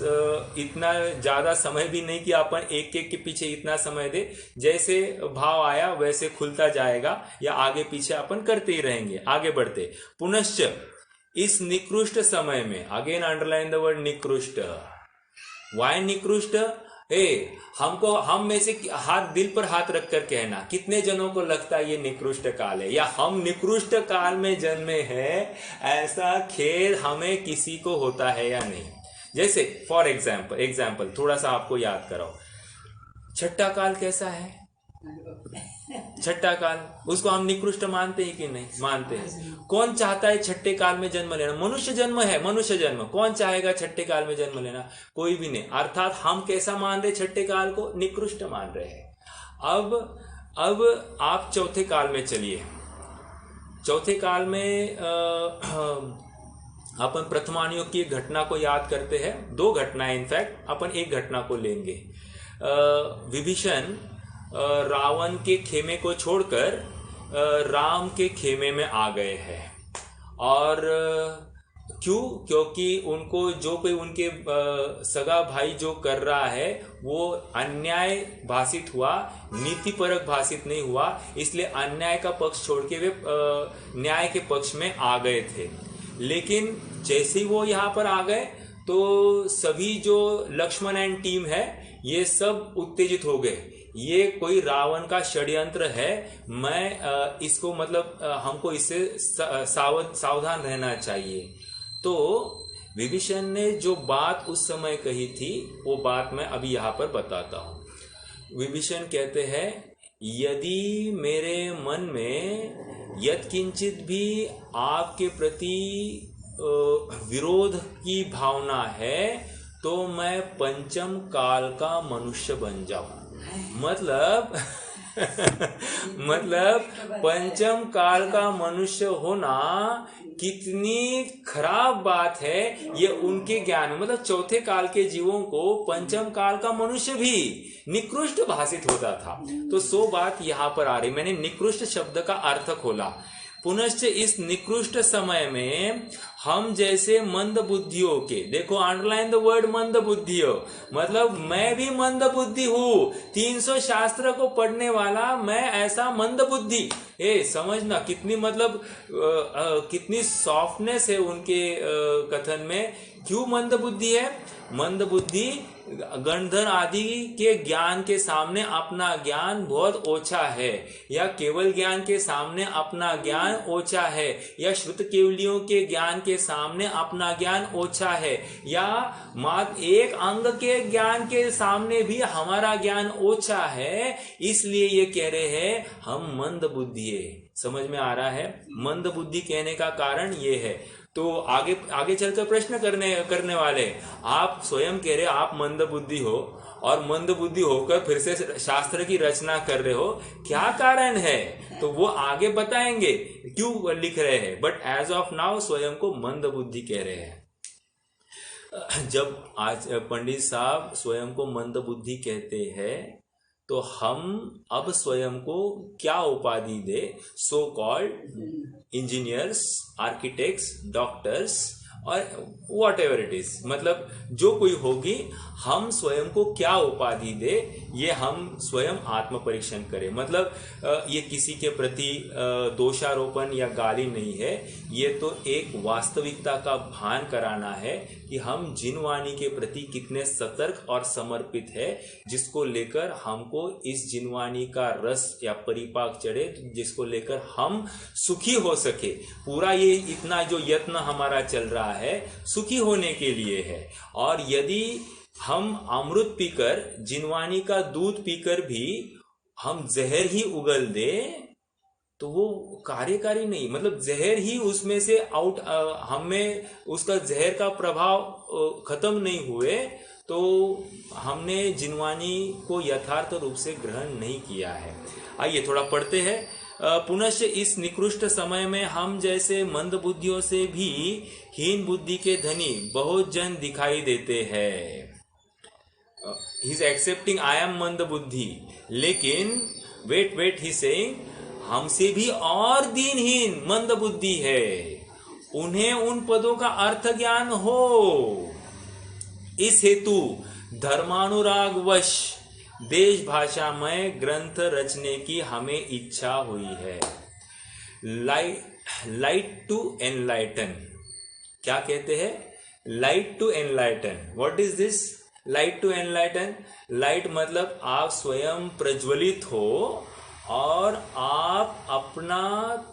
इतना ज़्यादा समय भी नहीं कि अपन एक एक के पीछे इतना समय दे, जैसे भाव आया वैसे खुलता जाएगा या आगे पीछे अपन करते ही रहेंगे। आगे बढ़ते, पुनश्च इस निकृष्ट समय में, अगेन अंडरलाइन द वर्ड निकृष्ट। वाई निकृष्ट? हमको, हम में से हाथ दिल पर हाथ रखकर कहना, कितने जनों को लगता है ये निकृष्ट काल है या हम निकृष्ट काल में जन्मे हैं? ऐसा खेद हमें किसी को होता है या नहीं? जैसे फॉर एग्जाम्पल थोड़ा सा आपको याद कराओ, छठा काल कैसा है? छठा काल, उसको हम निकृष्ट मानते हैं कि नहीं मानते हैं? कौन चाहता है छठे काल में जन्म लेना? मनुष्य जन्म है, मनुष्य जन्म, कौन चाहेगा छठे काल में जन्म लेना? कोई भी नहीं। अर्थात हम कैसा मान रहे छठे काल को? निकृष्ट मान रहे हैं। अब आप चौथे काल में चलिए। चौथे काल में अपन प्रथमानुयोग की एक घटना को याद करते हैं, दो घटनाएं, इनफैक्ट अपन एक घटना को लेंगे। विभीषण रावण के खेमे को छोड़कर राम के खेमे में आ गए हैं। और क्यों? क्योंकि उनको जो कोई उनके सगा भाई जो कर रहा है वो अन्याय भाषित हुआ, नीतिपरक भाषित नहीं हुआ, इसलिए अन्याय का पक्ष छोड़ के वे न्याय के पक्ष में आ गए थे। लेकिन जैसे ही वो यहाँ पर आ गए तो सभी जो लक्ष्मण एंड टीम है ये सब उत्तेजित हो गए, ये कोई रावण का षड्यंत्र है, मैं इसको मतलब हमको इससे सावधान रहना चाहिए। तो विभीषण ने जो बात उस समय कही थी वो बात मैं अभी यहाँ पर बताता हूँ। विभीषण कहते हैं, यदि मेरे मन में यत्किंचित भी आपके प्रति विरोध की भावना है तो मैं पंचम काल का मनुष्य बन जाऊं। मतलब पंचम काल का मनुष्य होना कितनी खराब बात है, ये उनके ज्ञान में, मतलब चौथे काल के जीवों को पंचम काल का मनुष्य भी निकृष्ट भाषित होता था। तो सो बात यहाँ पर आ रही, मैंने निकृष्ट शब्द का अर्थ खोला। पुनश्च इस निकृष्ट समय में हम जैसे मंद बुद्धियों के, देखो अंडरलाइन द वर्ड मंद बुद्धियों, मतलब मैं भी मंद बुद्धि हूँ, 300 शास्त्र को पढ़ने वाला मैं ऐसा मंद बुद्धि। समझना कितनी मतलब कितनी सॉफ्टनेस है उनके कथन में। क्यों मंद बुद्धि है? मंद बुद्धि गणधर आदि के ज्ञान के सामने अपना ज्ञान बहुत ओछा है, या केवल ज्ञान के सामने अपना ज्ञान ओछा है, या श्रुत केवलियों के ज्ञान के सामने अपना ज्ञान ओछा है, या मात्र एक अंग के ज्ञान के सामने भी हमारा ज्ञान ओछा है। इसलिए ये कह रहे हैं हम मंद बुद्धि है। समझ में आ रहा है? मंद बुद्धि कहने का कारण ये है। तो आगे चलकर प्रश्न करने वाले, आप स्वयं कह रहे आप मंद बुद्धि हो और मंद बुद्धि होकर फिर से शास्त्र की रचना कर रहे हो, क्या कारण है? तो वो आगे बताएंगे क्यों लिख रहे हैं, बट एज ऑफ नाउ स्वयं को मंद बुद्धि कह रहे हैं। जब आज पंडित साहब स्वयं को मंद बुद्धि कहते हैं तो हम अब स्वयं को क्या उपाधि दे? So called engineers, architects, doctors और वॉट एवर इट इज, मतलब जो कोई होगी, हम स्वयं को क्या उपाधि दे ये हम स्वयं आत्म परीक्षण करें। मतलब ये किसी के प्रति दोषारोपण या गाली नहीं है, ये तो एक वास्तविकता का भान कराना है कि हम जिनवाणी के प्रति कितने सतर्क और समर्पित है, जिसको लेकर हमको इस जिनवाणी का रस या परिपाक चढ़े, जिसको लेकर हम सुखी हो सके। पूरा ये इतना जो यत्न हमारा चल रहा है सुखी होने के लिए है। और यदि हम अमृत पीकर, जिनवाणी का दूध पीकर भी हम जहर ही उगल दे तो वो कार्यकारी नहीं, मतलब जहर ही उसमें से आउट, हमें उसका जहर का प्रभाव खत्म नहीं हुए तो हमने जिनवाणी को यथार्थ रूप से ग्रहण नहीं किया है। आइए थोड़ा पढ़ते हैं। पुनश्च इस निकृष्ट समय में हम जैसे मंद बुद्धियों से भी हीन बुद्धि के धनी बहुत जन दिखाई देते हैं। He is accepting I am मंद बुद्धि, लेकिन वेट ही सेइंग हमसे भी और दीनहीन मंद बुद्धि है, उन्हें उन पदों का अर्थ ज्ञान हो। इस हेतु धर्मानुरागवश देश भाषामय ग्रंथ रचने की हमें इच्छा हुई है। लाइट टू एनलाइटन, क्या कहते हैं? Light to enlighten. What is this light to enlighten? Light मतलब आप स्वयं प्रज्वलित हो और आप अपना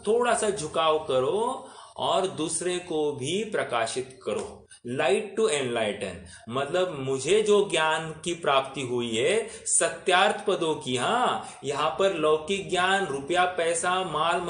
थोड़ा सा झुकाव करो और दूसरे को भी प्रकाशित करो। लाइट टू एनलाइटन मतलब मुझे जो ज्ञान की प्राप्ति हुई है सत्यार्थ पदों की, हाँ, यहाँ पर लौकिक ज्ञान, रुपया पैसा माल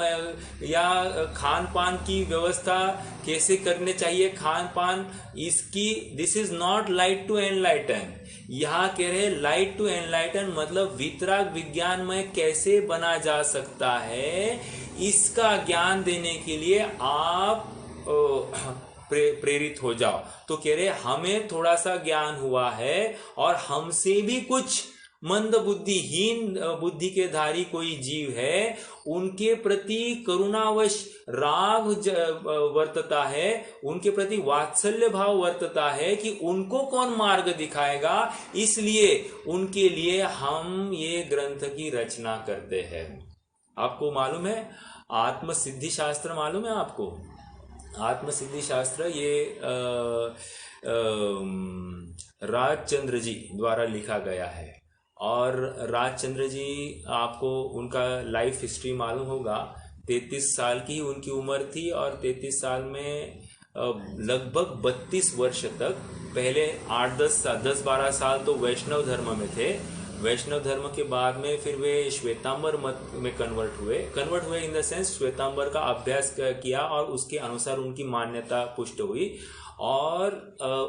या खान पान की व्यवस्था कैसे करने चाहिए, खान पान, इसकी this is not light to enlighten. यहाँ कह रहे लाइट टू एनलाइटन मतलब वितराग विज्ञान में कैसे बना जा सकता है, इसका ज्ञान देने के लिए आप प्रेरित हो जाओ। तो कह रहे हमें थोड़ा सा ज्ञान हुआ है और हमसे भी कुछ मंद बुद्धिहीन बुद्धि के धारी कोई जीव है, उनके प्रति करुणावश राग वर्तता है, उनके प्रति वात्सल्य भाव वर्तता है कि उनको कौन मार्ग दिखाएगा, इसलिए उनके लिए हम ये ग्रंथ की रचना करते हैं। आपको मालूम है आत्मसिद्धि शास्त्र मालूम है आपको? आत्मसिद्धि शास्त्र ये राजचंद्र जी द्वारा लिखा गया है। और राजचंद्र जी, आपको उनका लाइफ हिस्ट्री मालूम होगा। 33 साल की उनकी उम्र थी और 33 साल में लगभग 32 वर्ष तक, पहले 10-12 साल तो वैष्णव धर्म में थे। वैष्णव धर्म के बाद में फिर वे श्वेतांबर मत में कन्वर्ट हुए इन द सेंस श्वेतांबर का अभ्यास किया और उसके अनुसार उनकी मान्यता पुष्ट हुई। और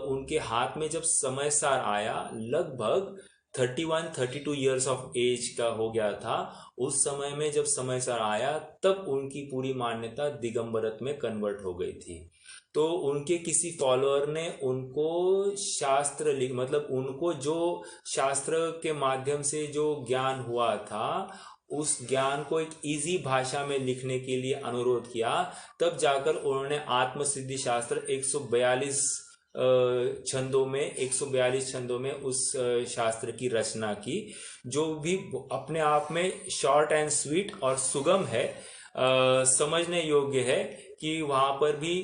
उनके हाथ में जब समय सार आया, लगभग 31-32 ईयर्स ऑफ एज का हो गया था। उस समय में जब समय सार आया तब उनकी पूरी मान्यता दिगंबरत में कन्वर्ट हो गई थी। तो उनके किसी फॉलोअर ने उनको शास्त्र मतलब उनको जो शास्त्र के माध्यम से जो ज्ञान हुआ था उस ज्ञान को एक इजी भाषा में लिखने के लिए अनुरोध किया। तब जाकर उन्होंने आत्मसिद्धि शास्त्र 142 छंदों में उस शास्त्र की रचना की, जो भी अपने आप में शॉर्ट एंड स्वीट और सुगम है, समझने योग्य है कि वहां पर भी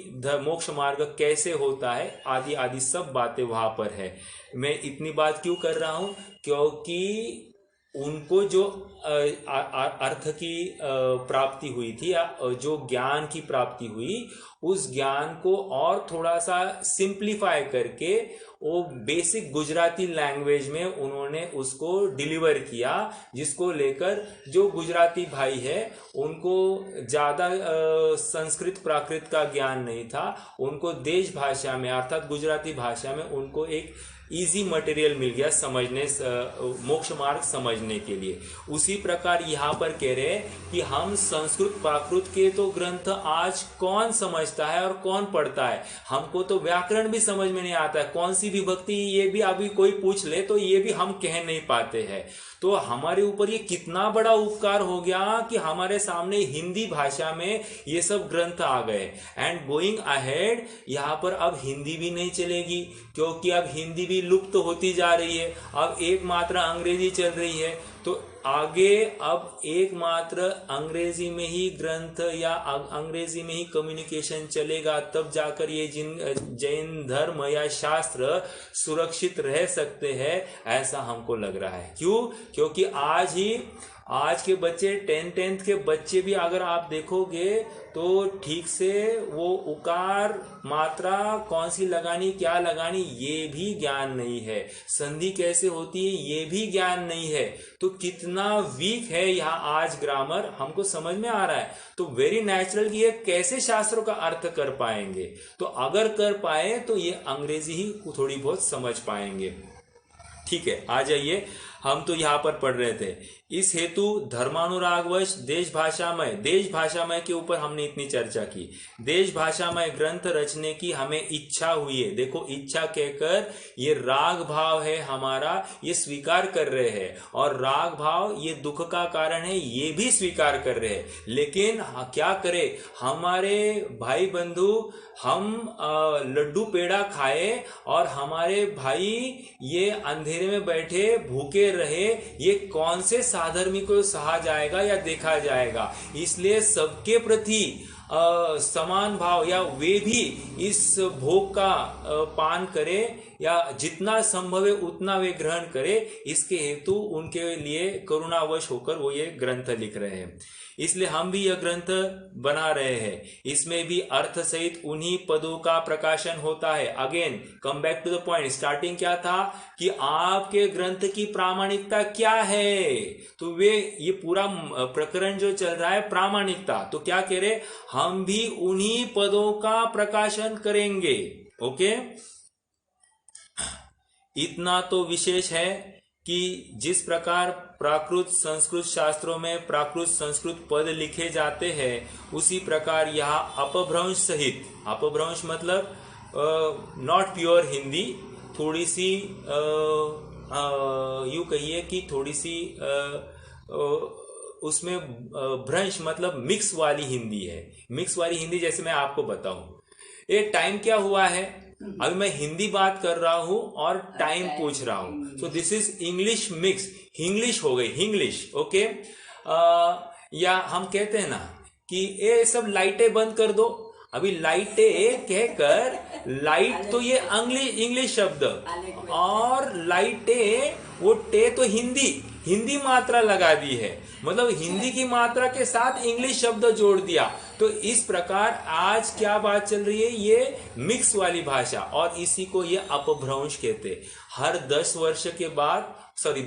मोक्ष मार्ग कैसे होता है, आदि आदि सब बातें वहां पर है। मैं इतनी बात क्यों कर रहा हूं? क्योंकि उनको जो अर्थ की प्राप्ति हुई थी या जो ज्ञान की प्राप्ति हुई, उस ज्ञान को और थोड़ा सा सिंप्लीफाई करके वो बेसिक गुजराती लैंग्वेज में उन्होंने उसको डिलीवर किया, जिसको लेकर जो गुजराती भाई है उनको ज़्यादा संस्कृत प्राकृत का ज्ञान नहीं था, उनको देश भाषा में अर्थात गुजराती भाषा में उनको एक इजी मटेरियल मिल गया समझने, मोक्ष मार्ग समझने के लिए। उसी प्रकार यहाँ पर कह रहे हैं कि हम संस्कृत प्राकृत के तो ग्रंथ आज कौन समझ समझता है और कौन पढ़ता है। हमको तो व्याकरण भी समझ में नहीं आता है, कौन सी विभक्ति, ये भी अभी कोई पूछ ले तो ये भी हम कह नहीं पाते हैं। तो हमारे ऊपर ये कितना बड़ा उपकार हो गया कि हमारे सामने हिंदी भाषा में ये सब ग्रंथ आ गए। एंड गोइंग अहेड, यहाँ पर अब हिंदी भी नहीं चलेगी, क्योंकि अब हिंदी भी लुप्त होती जा रही है, अब एकमात्र अंग्रेजी चल रही है। तो आगे अब एकमात्र अंग्रेजी में ही ग्रंथ या अंग्रेजी में ही कम्युनिकेशन चलेगा, तब जाकर ये जैन धर्म या शास्त्र सुरक्षित रह सकते हैं, ऐसा हमको लग रहा है। क्यों? क्योंकि आज के बच्चे 10th के बच्चे भी अगर आप देखोगे तो ठीक से वो उकार मात्रा कौन सी लगानी, क्या लगानी, ये भी ज्ञान नहीं है। संधि कैसे होती है ये भी ज्ञान नहीं है। तो कितना वीक है यहाँ आज ग्रामर, हमको समझ में आ रहा है। तो वेरी नेचुरल कि ये कैसे शास्त्रों का अर्थ कर पाएंगे। तो अगर कर पाए तो ये अंग्रेजी ही थोड़ी बहुत समझ पाएंगे। ठीक है, आ जाइए, हम तो यहाँ पर पढ़ रहे थे। इस हेतु धर्मानुरागवश देश भाषामय के ऊपर हमने इतनी चर्चा की। देश भाषामय ग्रंथ रचने की हमें इच्छा हुई है। देखो, इच्छा कहकर ये राग भाव है हमारा, ये स्वीकार कर रहे हैं, और राग भाव ये दुख का कारण है, ये भी स्वीकार कर रहे हैं। लेकिन क्या करें, हमारे भाई बंधु, हम लड्डू पेड़ा खाए और हमारे भाई ये अंधेरे में बैठे भूखे रहे, ये कौन से साधर्मी को सहा जाएगा या देखा जाएगा। इसलिए सबके प्रति समान भाव, या वे भी इस भोग का पान करे, या जितना संभव है उतना वे ग्रहण करे। इसके हेतु उनके लिए करुणावश होकर वो ये ग्रंथ लिख रहे हैं। इसलिए हम भी यह ग्रंथ बना रहे हैं। इसमें भी अर्थ सहित उन्हीं पदों का प्रकाशन होता है। Again come back to the point, starting क्या था कि आपके ग्रंथ की प्रामाणिकता क्या है। तो वे ये पूरा प्रकरण जो चल रहा है प्रामाणिकता, तो क्या कह रहे, हम भी उन्हीं पदों का प्रकाशन करेंगे। ओके, इतना तो विशेष है कि जिस प्रकार प्राकृत संस्कृत शास्त्रों में प्राकृत संस्कृत पद लिखे जाते हैं, उसी प्रकार यहाँ अपभ्रंश सहित, अपभ्रंश मतलब नॉट प्योर हिंदी, थोड़ी सी यूं कहिए कि थोड़ी सी उसमें भ्रंश मतलब मिक्स वाली हिंदी है। मिक्स वाली हिंदी जैसे मैं आपको बताऊं, ये टाइम क्या हुआ है, अभी मैं हिंदी बात कर रहा हूं और टाइम पूछ रहा हूं। So this is English mix, Hinglish हो गई, हिंग्लिश। ओके, या हम कहते हैं ना कि ये सब लाइटें बंद कर दो। अभी लाइटें कहकर, लाइट तो ये इंग्लिश शब्द, और लाइटें वो टे तो हिंदी मात्रा लगा दी है, मतलब हिंदी की मात्रा के साथ इंग्लिश शब्द जोड़ दिया। तो इस प्रकार आज क्या बात चल रही है, ये मिक्स वाली भाषा, और इसी को ये अपभ्रंश कहते। हर 10 वर्ष के बाद,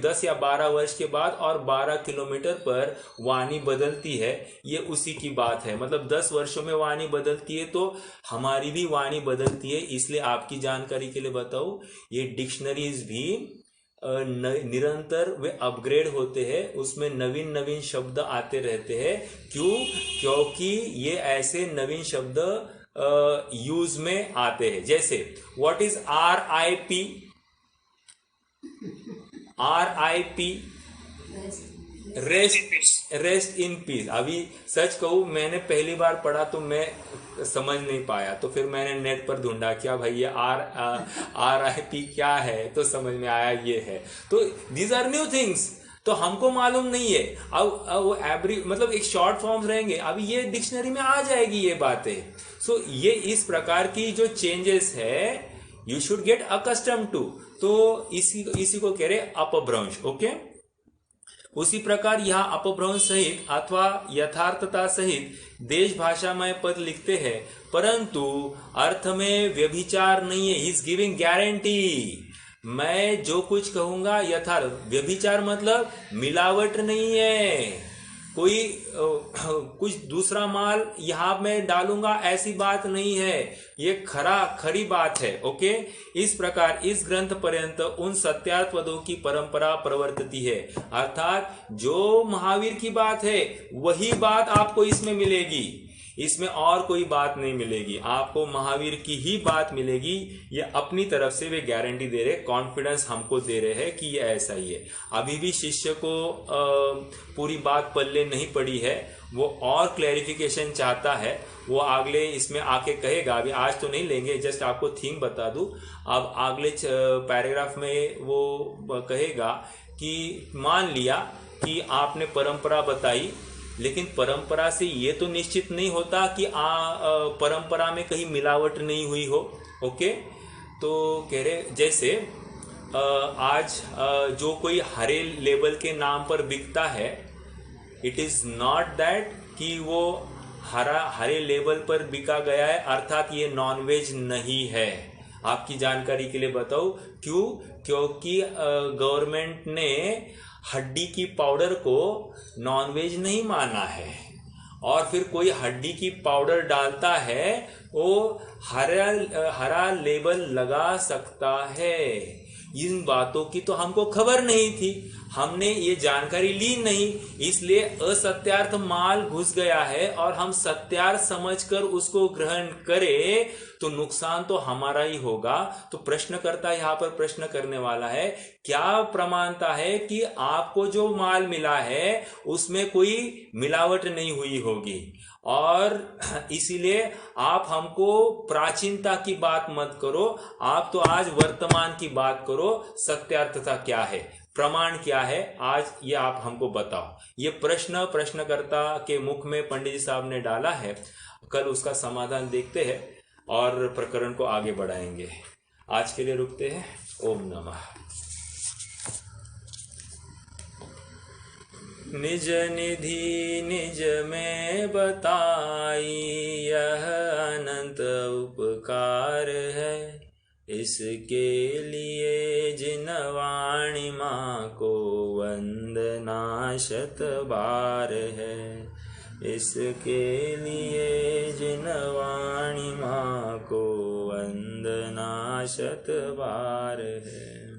10 या 12 वर्ष के बाद और 12 किलोमीटर पर वाणी बदलती है, ये उसी की बात है। मतलब 10 वर्षों में वाणी बदलती है, तो हमारी भी वाणी बदलती है। इसलिए आपकी जानकारी के लिए बताऊं, ये डिक्शनरीज भी निरंतर वे अपग्रेड होते हैं, उसमें नवीन शब्द आते रहते हैं। क्यों? क्योंकि ये ऐसे नवीन शब्द यूज में आते हैं। जैसे what is RIP, rest in peace. अभी सच कहूं, मैंने पहली बार पढ़ा तो मैं समझ नहीं पाया, तो फिर मैंने नेट पर ढूंढा क्या भाई ये RIP क्या है, तो समझ में आया ये है। तो दीज आर न्यू थिंग्स, तो हमको मालूम नहीं है। अब एवरी मतलब एक शॉर्ट फॉर्म्स रहेंगे, अभी ये डिक्शनरी में आ जाएगी ये बातें। सो ये इस प्रकार की जो चेंजेस है, you should get accustom to. तो इसी को कह रहे अपभ्रंश। ओके, उसी प्रकार यहाँ अपभ्रंश सहित अथवा यथार्थता सहित देश भाषामय पद लिखते हैं, परंतु अर्थ में व्यभिचार नहीं है। इज गिविंग गारंटी, मैं जो कुछ कहूंगा यथार्थ। व्यभिचार मतलब मिलावट नहीं है, कोई कुछ दूसरा माल यहाँ मैं डालूंगा ऐसी बात नहीं है, ये खरी बात है। ओके, इस प्रकार इस ग्रंथ पर्यंत उन सत्यार्थ पदों की परंपरा प्रवर्तती है, अर्थात जो महावीर की बात है वही बात आपको इसमें मिलेगी। इसमें और कोई बात नहीं मिलेगी, आपको महावीर की ही बात मिलेगी। ये अपनी तरफ से वे गारंटी दे रहे, कॉन्फिडेंस हमको दे रहे हैं कि ये ऐसा ही है। अभी भी शिष्य को पूरी बात पल्ले नहीं पड़ी है, वो और क्लैरिफिकेशन चाहता है, वो अगले इसमें आके कहेगा। अभी आज तो नहीं लेंगे, जस्ट आपको थीम बता दूं। अब अगले पैराग्राफ में वो कहेगा कि मान लिया कि आपने परंपरा बताई, लेकिन परंपरा से ये तो निश्चित नहीं होता कि परंपरा में कहीं मिलावट नहीं हुई हो। ओके, तो कह रहे जैसे आज जो कोई हरे लेबल के नाम पर बिकता है, इट इज नॉट दैट कि वो हरे लेबल पर बिका गया है, अर्थात ये नॉनवेज नहीं है। आपकी जानकारी के लिए बताऊं क्यों? क्योंकि गवर्नमेंट ने हड्डी की पाउडर को नॉनवेज नहीं माना है, और फिर कोई हड्डी की पाउडर डालता है वो हरा लेबल लगा सकता है। इन बातों की तो हमको खबर नहीं थी, हमने ये जानकारी ली नहीं, इसलिए असत्यार्थ माल घुस गया है और हम सत्यार्थ समझकर उसको ग्रहण करें तो नुकसान तो हमारा ही होगा। तो प्रश्नकर्ता यहाँ पर प्रश्न करने वाला है, क्या प्रमाणता है कि आपको जो माल मिला है उसमें कोई मिलावट नहीं हुई होगी, और इसीलिए आप हमको प्राचीनता की बात मत करो, आप तो आज वर्तमान की बात करो। सत्यार्थता क्या है, प्रमाण क्या है, आज ये आप हमको बताओ। ये प्रश्न प्रश्नकर्ता के मुख में पंडित जी साहब ने डाला है। कल उसका समाधान देखते हैं और प्रकरण को आगे बढ़ाएंगे। आज के लिए रुकते हैं। ओम नमः। निज निधि निज में बताई, यह अनंत उपकार है। इसके लिए जिन वाणी माँ को वंदना शत बार है। इसके लिए जिन वाणी माँ को वंदना शत बार है।